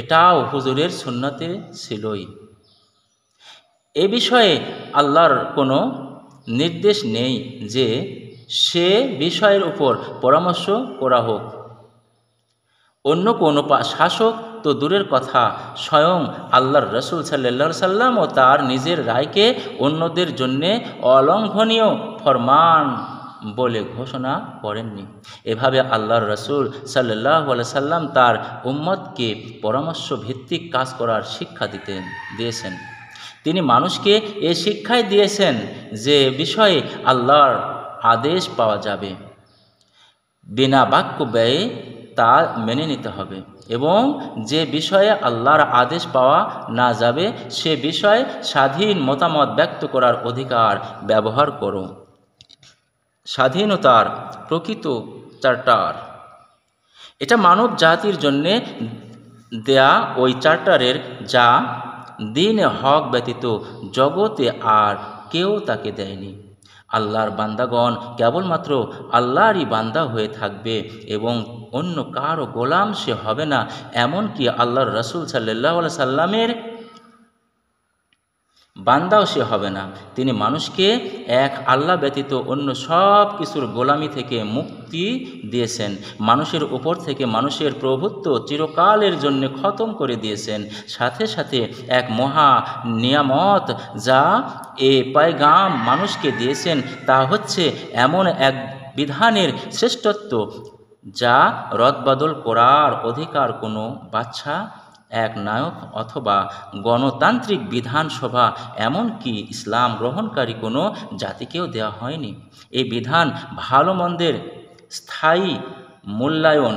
এটাও হুজুরের সুন্নতে ছিলই। এ বিষয়ে আল্লাহর কোনো নির্দেশ নেই যে সে বিষয়ের উপর পরামর্শ করা হোক। অন্য কোনো শাসক তো দূরের কথা, স্বয়ং আল্লাহর রসুল সাল্লাল্লাহু আলাইহি সাল্লাম ও তার নিজের রায়কে অন্যদের জন্যে অলঙ্ঘনীয় ফরমান বলে ঘোষণা করেননি। এভাবে আল্লাহর রসুল সাল্লাল্লাহু আলাইহি সাল্লাম তার উম্মতকে পরামর্শ ভিত্তিক কাজ করার শিক্ষা দিয়েছেন। তিনি মানুষকে এ শিক্ষাই দিয়েছেন যে বিষয়ে আল্লাহর আদেশ পাওয়া যাবে, বিনা বাক্য ব্যয়ে তা মেনে নিতে হবে, এবং যে বিষয়ে আল্লাহর আদেশ পাওয়া না যাবে সে বিষয়ে স্বাধীন মতামত ব্যক্ত করার অধিকার ব্যবহার করো। স্বাধীনতার প্রকৃত চার্টার এটা মানব জাতির জন্যে দেয়া ওই চার্টারের যা দ্বীনে হক ব্যতীত জগতে আর কেউ তাকে দেয়নি। আল্লাহর বান্দাগণ কেবলমাত্র আল্লাহরই বান্দা হয়ে থাকবে এবং অন্য কারও গোলাম সে হবে না, এমনকি আল্লাহর রসুল সাল্লাল্লাহু আলাইহি সাল্লামের বান্দাও সে হবে না। তিনি মানুষকে এক আল্লাহ ব্যতীত অন্য সব কিছুর গোলামি থেকে মুক্তি দিয়েছেন, মানুষের উপর থেকে মানুষের প্রভুত্ব চিরকালের জন্য খতম করে দিয়েছেন। সাথে সাথে এক মহা নিয়ামত যা এ পয়গাম মানুষকে দিয়েছেন তা হচ্ছে এমন এক বিধানের শ্রেষ্ঠত্ব যা রদবদল করার অধিকার কোনো বাচ্চা, এক নায়ক অথবা গণতান্ত্রিক বিধানসভা, এমনকি ইসলাম গ্রহণকারী কোনো জাতিকেও দেওয়া হয়নি। এই বিধান ভালো মন্দের স্থায়ী মূল্যায়ন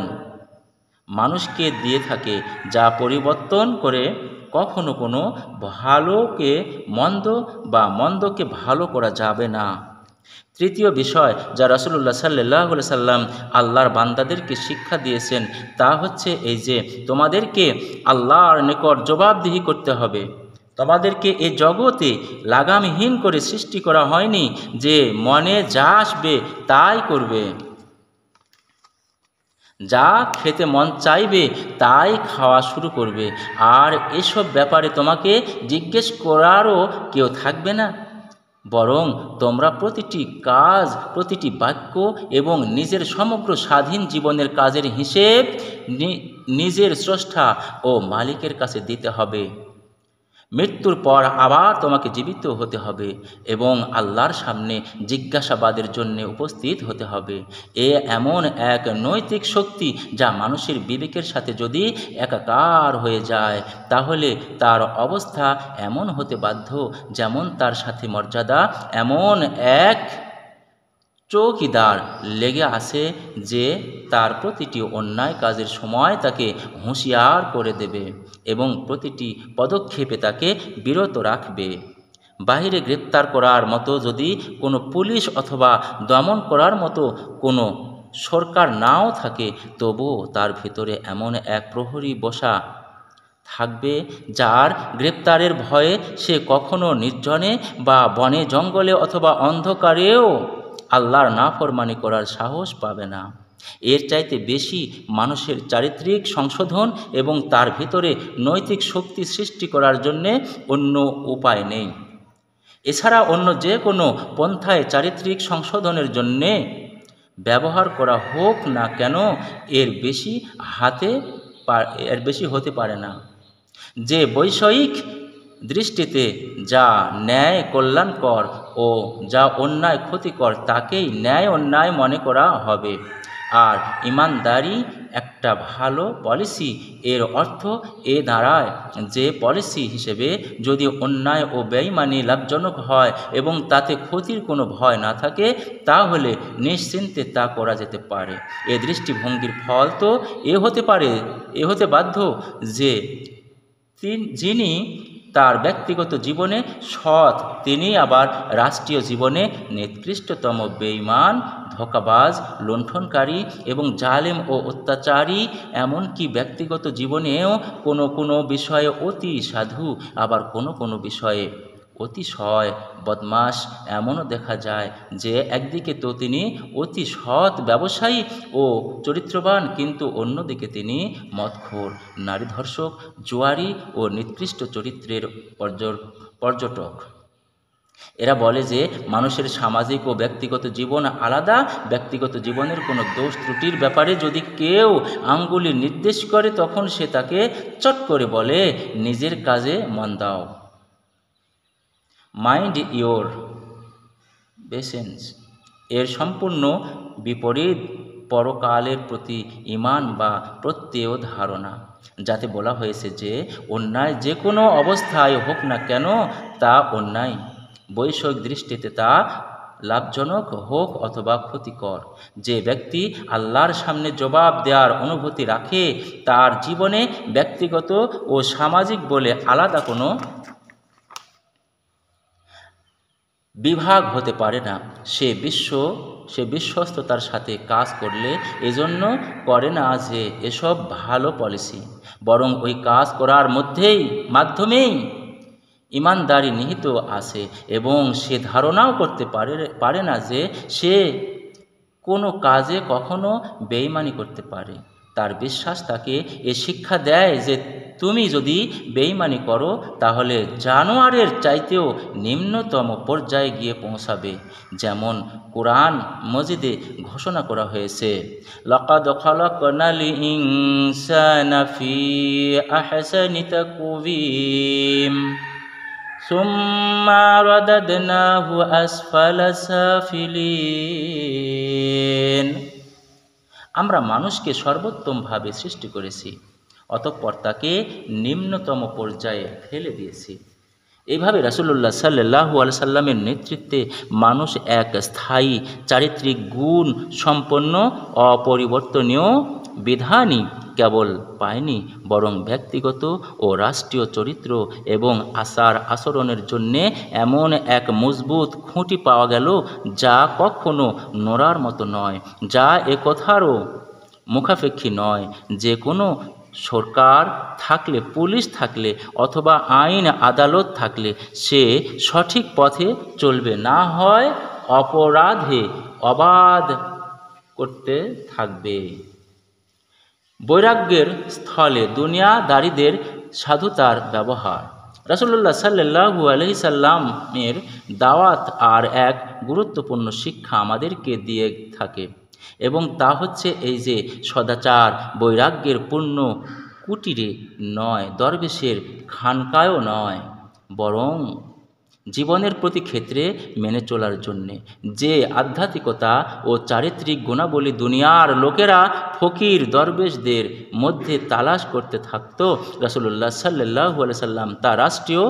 মানুষকে দিয়ে থাকে, যা পরিবর্তন করে কখনো কোনো ভালোকে মন্দ বা মন্দকে ভালো করা যাবে না। তৃতীয় বিষয় যা রাসূলুল্লাহ সাল্লাল্লাহু আলাইহি সাল্লাম আল্লাহর বান্দাদেরকে শিক্ষা দিয়েছেন তা হচ্ছে এই যে তোমাদেরকে আল্লাহর নিকট জবাবদিহি করতে হবে। তোমাদেরকে এই জগতে লাগামহীন করে সৃষ্টি করা হয়নি যে মনে যা আসবে তাই করবে, যা খেতে মন চাইবে তাই খাওয়া শুরু করবে, আর এসব ব্যাপারে তোমাকে জিজ্ঞেস করারও কেউ থাকবে না। বরং তোমরা প্রতিটি কাজ, প্রতিটি বাক্য এবং নিজের সমগ্র স্বাধীন জীবনের কাজের হিসেব নিজের স্রষ্টা ও মালিকের কাছে দিতে হবে। মৃত্যুর পর আবার তোমাকে জীবিত হতে হবে এবং আল্লাহর সামনে জিজ্ঞাসাবাদের জন্য উপস্থিত হতে হবে। এ এমন এক নৈতিক শক্তি যা মানুষের বিবেকের সাথে যদি একাকার হয়ে যায় তাহলে তার অবস্থা এমন হতে বাধ্য যেমন তার সাথে মর্যাদা এমন এক চৌকিদার লেগে আছে যে তার প্রতিটি অন্যায় কাজের সময় তাকে হুঁশিয়ার করে দেবে এবং প্রতিটি পদক্ষেপে তাকে বিরত রাখবে। বাহিরে গ্রেপ্তার করার মতো যদি কোনো পুলিশ অথবা দমন করার মতো কোনো সরকার নাও থাকে, তবুও তার ভিতরে এমন এক প্রহরী বসা থাকবে যার গ্রেপ্তারের ভয়ে সে কখনো নির্জনে বা বনে জঙ্গলে অথবা অন্ধকারেও আল্লাহর নাফরমানি করার সাহস পাবে না। এর চাইতে বেশি মানুষের চারিত্রিক সংশোধন এবং তার ভিতরে নৈতিক শক্তি সৃষ্টি করার জন্যে অন্য উপায় নেই। এছাড়া অন্য যে কোনো পন্থায় চারিত্রিক সংশোধনের জন্যে ব্যবহার করা হোক না কেন এর বেশি হতে পারে না। যে বৈষয়িক দৃষ্টিতে যা ন্যায় কল্যাণকর ও যা অন্যায় ক্ষতিকর তাকেই ন্যায় অন্যায় মনে করা হবে। আর ইমানদারি একটা ভালো পলিসি এর অর্থ এ দাঁড়ায় যে পলিসি হিসেবে যদি অন্যায় ও বেঈমানি লাভজনক হয় এবং তাতে ক্ষতির কোনো ভয় না থাকে তাহলে নিশ্চিন্তে তা করা যেতে পারে। এ দৃষ্টিভঙ্গির ফল তো এ হতে বাধ্য যে যিনি তার ব্যক্তিগত জীবনে সৎ তিনি আবার রাষ্ট্রীয় জীবনে নিকৃষ্টতম বেঈমান, ধোঁকাবাজ, লুণ্ঠনকারী এবং জালেম ও অত্যাচারী। এমনকি ব্যক্তিগত জীবনেও কোনো কোনো বিষয়ে অতি সাধু, আবার কোনো কোনো বিষয়ে অতিশয় বদমাশ। এমনও দেখা যায় যে একদিকে তো তিনি অতি সৎ ব্যবসায়ী ও চরিত্রবান, কিন্তু অন্যদিকে তিনি মদখোর, নারী ধর্ষক, জুয়ারি ও নিকৃষ্ট চরিত্রের পর্যটক। এরা বলে যে মানুষের সামাজিক ও ব্যক্তিগত জীবন আলাদা। ব্যক্তিগত জীবনের কোনো দোষ ত্রুটির ব্যাপারে যদি কেউ আঙ্গুলি নির্দেশ করে তখন সে তাকে চট করে বলে নিজের কাজে মন দাও, মাইন্ড ইয়োর বিজনেস। এর সম্পূর্ণ বিপরীত পরকালের প্রতি ঈমান বা প্রত্যয় ধারণা, যাতে বলা হয়েছে যে অন্যায় যে কোনো অবস্থায় হোক না কেন তা অন্যায়, বৈষয়িক দৃষ্টিতে তা লাভজনক হোক অথবা ক্ষতিকর। যে ব্যক্তি আল্লাহর সামনে জবাব দেওয়ার অনুভূতি রাখে তার জীবনে ব্যক্তিগত ও সামাজিক বলে আলাদা কোনো বিভাগ হতে পারে না। সে বিশ্বস্ততার সাথে কাজ করলে এজন্য করে না যে এসব ভালো পলিসি, বরং ওই কাজ করার মাধ্যমেই ইমানদারি নিহিত আছে এবং সে ধারণাও করতে পারে না যে সে কোনো কাজে কখনো বেঈমানি করতে পারে। তার বিশ্বাস তাকে এ শিক্ষা দেয় যে তুমি যদি বেঈমানি করো তাহলে জানোয়ারের চাইতেও নিম্নতম পর্যায়ে গিয়ে পৌঁছাবে। যেমন কোরআন মজিদে ঘোষণা করা হয়েছে, লাকাদ খালাকনাল ইনসানা ফি আহসানি তাকওয়িম সুম্মা রাদাদনাহু আসফালা সাফিলিন। আমরা মানুষকে সর্বোত্তমভাবে সৃষ্টি করেছি, অতঃপর তাকে নিম্নতম পর্যায়ে ফেলে দিয়েছি। এইভাবে রাসূলুল্লাহ সাল্লাল্লাহু আলাইহি সাল্লামের নেতৃত্বে মানুষ এক স্থায়ী চারিত্রিক গুণ সম্পন্ন অপরিবর্তনীয় বিধানই কেবল পায়নি, বরং ব্যক্তিগত ও রাষ্ট্রীয় চরিত্র এবং আচার আচরণের জন্যে এমন এক মজবুত খুঁটি পাওয়া গেল যা কখনো নড়ার মতো নয়, যা এ কথারও মুখাপেক্ষী নয় যে কোনো সরকার থাকলে, পুলিশ থাকলে অথবা আইন আদালত থাকলে সে সঠিক পথে চলবে, না হয় অপরাধে অবাধ করতে থাকবে। বৈরাগ্যের স্থলে দুনিয়াদারীদের সাধুতার ব্যবহার। রাসূলুল্লাহ সাল্লাল্লাহু আলাইহি সাল্লামের দাওয়াত আর এক গুরুত্বপূর্ণ শিক্ষা আমাদেরকে দিয়ে থাকে, এবং তা হচ্ছে এই যে সদাচার বৈরাগ্যের পূর্ণ কুটিরে নয়, দরবেশের খানকায়ও নয়, বরং জীবনের প্রতি ক্ষেত্রে মেনে চলার জন্যে যে আধ্যাত্মিকতা ও চারিত্রিক গুণাবলী দুনিয়ার লোকেরা ফকির দরবেশদের মধ্যে তালাশ করতে থাকত, রাসূলুল্লাহ সাল্লাল্লাহু আলাইহি সাল্লাম তা রাষ্ট্রীয়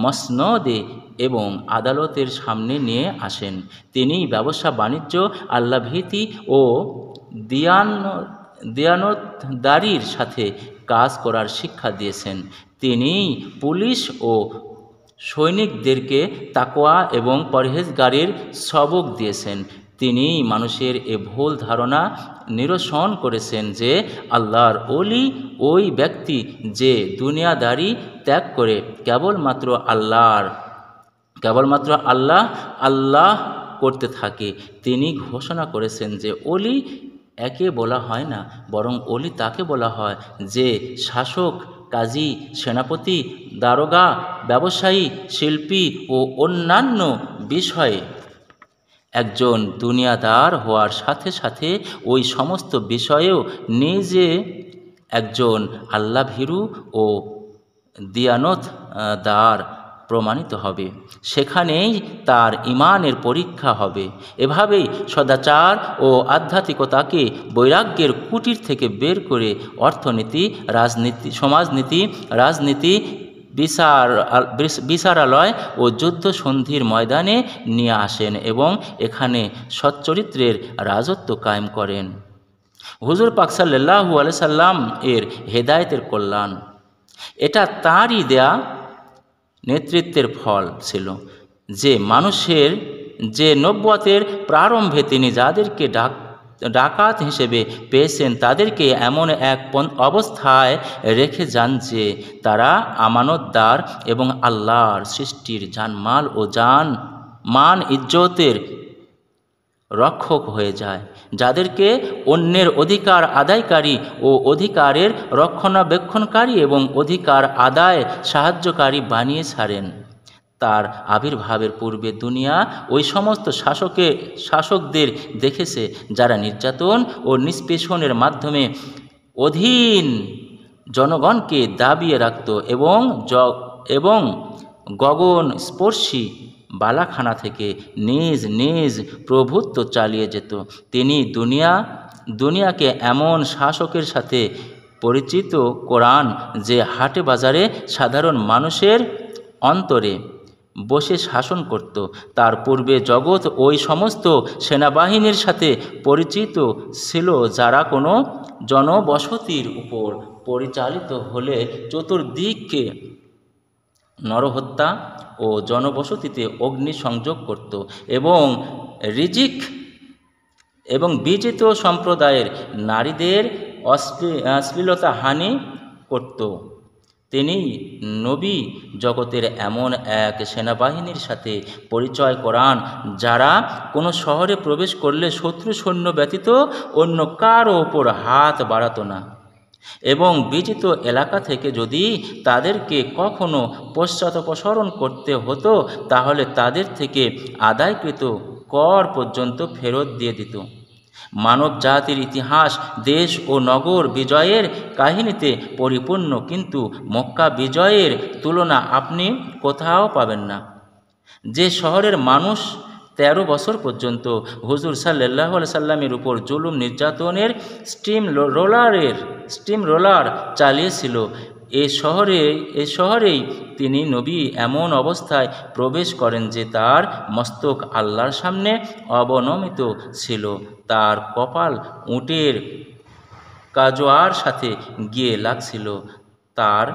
মসনদে এবং আদালতের সামনে নিয়ে আসেন। তিনি ব্যবসা বাণিজ্য, আল্লাহভীতি ও দিয়ানতদারির সাথে কাজ করার শিক্ষা দিয়েছেন। তিনি পুলিশ ও সৈনিকদেরকে তাকওয়া এবং পরহেজগারির সবক দিয়েছেন। তিনি মানুষের এ ভুল ধারণা নিরসন করেছেন যে আল্লাহর ওলি ওই ব্যক্তি যে দুনিয়াদারি ত্যাগ করে কেবলমাত্র আল্লাহ করতে থাকে। তিনি ঘোষণা করেছেন যে ওলি একে বলা হয় না, বরং ওলি তাকে বলা হয় যে শাসক, কাজী, সেনাপতি, দারোগা, ব্যবসায়ী, শিল্পী ও অন্যান্য বিষয়ে একজন দুনিয়াদার হওয়ার সাথে সাথে ওই সমস্ত বিষয়েও নিজে একজন আল্লাহভীরু ও দিয়ানতদার প্রমাণিত হবে। সেখানেই তার ঈমানের পরীক্ষা হবে। এভাবেই সদাচার ও আধ্যাত্মিকতাকে বৈরাগ্যের কুটির থেকে বের করে অর্থনীতি, রাজনীতি, সমাজনীতি, রাজনীতি, বিচারালয় ও যুদ্ধ সন্ধির ময়দানে নিয়ে আসেন এবং এখানে সচ্চরিত্রের রাজত্ব কায়েম করেন। হুজুর পাক সাল্লাল্লাহু আলাইহি সাল্লাম এর হেদায়েতের কল্যাণ, এটা তাঁরই দেয়া নেতৃত্বের ফল ছিল যে মানুষের যে নবুয়তের প্রারম্ভে তিনি যাদেরকে ডাকাত হিসেবে পেয়েছেন তাদেরকে এমন এক অবস্থায় রেখে যান যে তারা আমানতদার এবং আল্লাহর সৃষ্টির জানমাল ও মান ইজ্জতের রক্ষক হয়ে যায়, যাদেরকে অন্যের অধিকার আদায়কারী ও অধিকারের রক্ষণাবেক্ষণকারী এবং অধিকার আদায় সাহায্যকারী বানিয়ে ছাড়েন। তার আবির্ভাবের পূর্বে দুনিয়া ওই সমস্ত শাসকদের দেখেছে যারা নির্যাতন ও নিষ্পেষণের মাধ্যমে অধীন জনগণকে দাবিয়ে রাখত এবং গগনস্পর্শী বালাখানা থেকে নিজ নিজ প্রভুত্ব চালিয়ে যেত। তিনি দুনিয়াকে এমন শাসকের সাথে পরিচিত করান যে হাটে বাজারে সাধারণ মানুষের অন্তরে বসে শাসন করত। তার পূর্বে জগৎ ওই সমস্ত সেনাবাহিনীর সাথে পরিচিত ছিল যারা কোনো জনবসতির উপর পরিচালিত হলে চতুর্দিকে নরহত্যা ও জনবসতিতে অগ্নিসংযোগ করত এবং বিজিত সম্প্রদায়ের নারীদের অশ্লীলতা হানি করত। তিনি নবী জগতের এমন এক সেনাবাহিনীর সাথে পরিচয় করান যারা কোনো শহরে প্রবেশ করলে শত্রু সৈন্য ব্যতীত অন্য কারো ওপর হাত বাড়াতো না, এবং বিজিত এলাকা থেকে যদি তাদেরকে কখনো পশ্চাদপসরণ করতে হতো তাহলে তাদের থেকে আদায়কৃত কর পর্যন্ত ফেরত দিয়ে দিত। মানব জাতির ইতিহাস দেশ ও নগর বিজয়ের কাহিনীতে পরিপূর্ণ, কিন্তু মক্কা বিজয়ের তুলনা আপনি কোথাও পাবেন না। যে শহরের মানুষ 13 বছর পর্যন্ত হুজুর সাল্লাল্লাহু আলাইহি সাল্লামের উপর জুলুম নির্যাতনের স্টিম রোলার চালিয়েছিল। এ শহরেই তিনি নবী এমন অবস্থায় প্রবেশ করেন যে তার মস্তক আল্লাহর সামনে অবনমিত ছিল, তার কপাল উটের কাজোয়ার সাথে গিয়ে লাগছিল। তার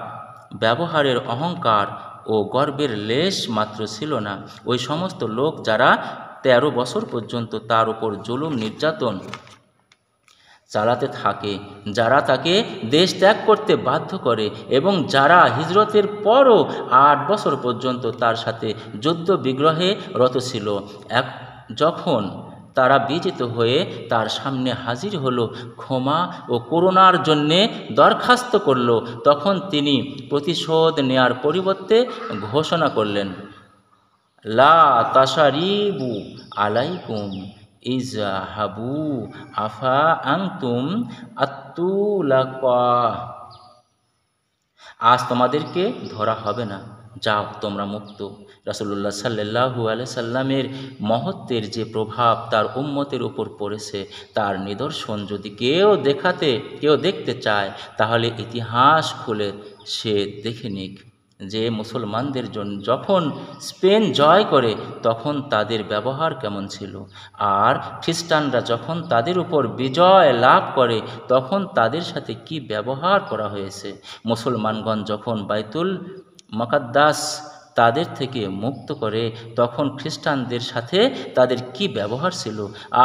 ব্যবহারের অহংকার ও গর্বের লেশ মাত্র ছিল না। ওই সমস্ত লোক যারা 13 বছর পর্যন্ত তার উপর জুলুম নির্যাতন চালাতে থাকে, যারা তাকে দেশ ত্যাগ করতে বাধ্য করে এবং যারা হিজরতের পরও 8 বছর পর্যন্ত তার সাথে যুদ্ধ বিগ্রহে রত ছিল, যখন তারা বিজিত হয়ে তার সামনে হাজির হলো, ক্ষমা ও করুণার জন্যে দরখাস্ত করল, তখন তিনি প্রতিশোধ নেয়ার পরিবর্তে ঘোষণা করলেন, লা তাশারিবু আলাইকুম ইজহাবু আফা আনতুম আত্তুলাকা। আজ তোমাদেরকে ধরা হবে না, যাও তোমরা মুক্ত। রাসূলুল্লাহ সাল্লাল্লাহু আলাইহি সাল্লামের মহত্বের যে প্রভাব তার উম্মতের উপর পড়েছে তার নিদর্শন যদি কেউ দেখতে চায়, তাহলে ইতিহাস খুলে সে দেখে নিক যে মুসলমানদের জন্য যখন স্পেন জয় করে তখন তাদের ব্যবহার কেমন ছিল, আর খ্রিস্টানরা যখন তাদের উপর বিজয় লাভ করে তখন তাদের সাথে কি ব্যবহার করা হয়েছে। মুসলমানগণ যখন বাইতুল মুকাদ্দাস তাদের থেকে মুক্ত করে তখন খ্রিস্টানদের সাথে তাদের কি ব্যবহার ছিল,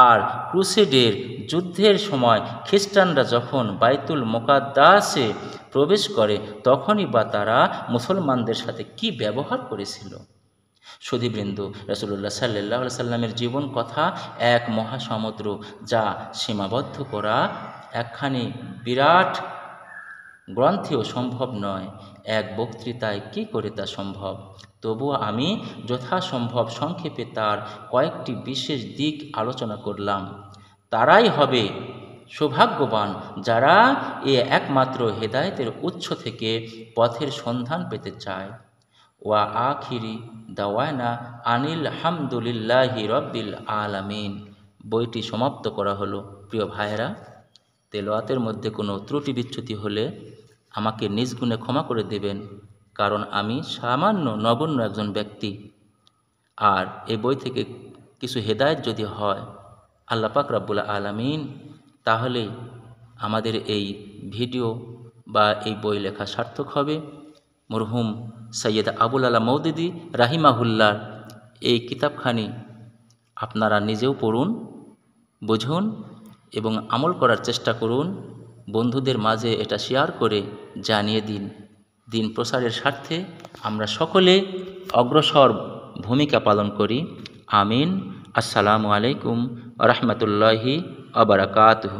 আর ক্রুসেডের যুদ্ধের সময় খ্রিস্টানরা যখন বাইতুল মুকাদ্দাসে প্রবেশ করে তখনই বা তারা মুসলমানদের সাথে কি ব্যবহার করেছিল। সুধীবৃন্দ, রাসূলুল্লাহ সাল্লাল্লাহু আলাইহি সাল্লামের জীবন কথা এক মহাসমুদ্র, যা সীমাবদ্ধ করা একখানি বিরাট গ্রন্থেও সম্ভব নয়। এক বক্তৃতায় কি করে তা সম্ভব? তবুও আমি যথাসম্ভব সংক্ষেপে তার কয়েকটি বিশেষ দিক আলোচনা করলাম। তারাই হবে সৌভাগ্যবান যারা এ একমাত্র হেদায়েতের উৎস থেকে পথের সন্ধান পেতে চায়। ওয়া আখিরি দাওয়ানা আনিল হামদুলিল্লাহি রব্বিল আলামিন। বইটি সমাপ্ত করা হলো। প্রিয় ভাইয়েরা, তেলাওয়াতের মধ্যে কোনো ত্রুটি বিচ্যুতি হলে আমাকে নিজ গুণে ক্ষমা করে দেবেন, কারণ আমি সামান্য নগণ্য একজন ব্যক্তি। আর এই বই থেকে কিছু হেদায়েত যদি হয় আল্লাহ পাক রব্বুল আলামিন, তাহলেই আমাদের এই ভিডিও বা এই বই লেখা সার্থক হবে। মরহুম সৈয়দ আবুল আলা মওদুদী রাহিমাহুল্লাহ এই কিতাবখানি আপনারা নিজেও পড়ুন, বুঝুন এবং আমল করার চেষ্টা করুন। বন্ধুদের মাঝে এটা শেয়ার করে জানিয়ে দিন। দিন প্রসারের স্বার্থে আমরা সকলে অগ্রসর ভূমিকা পালন করি। আমিন। আসসালামু আলাইকুম ওয়া রাহমাতুল্লাহি ওয়া বারাকাতুহু।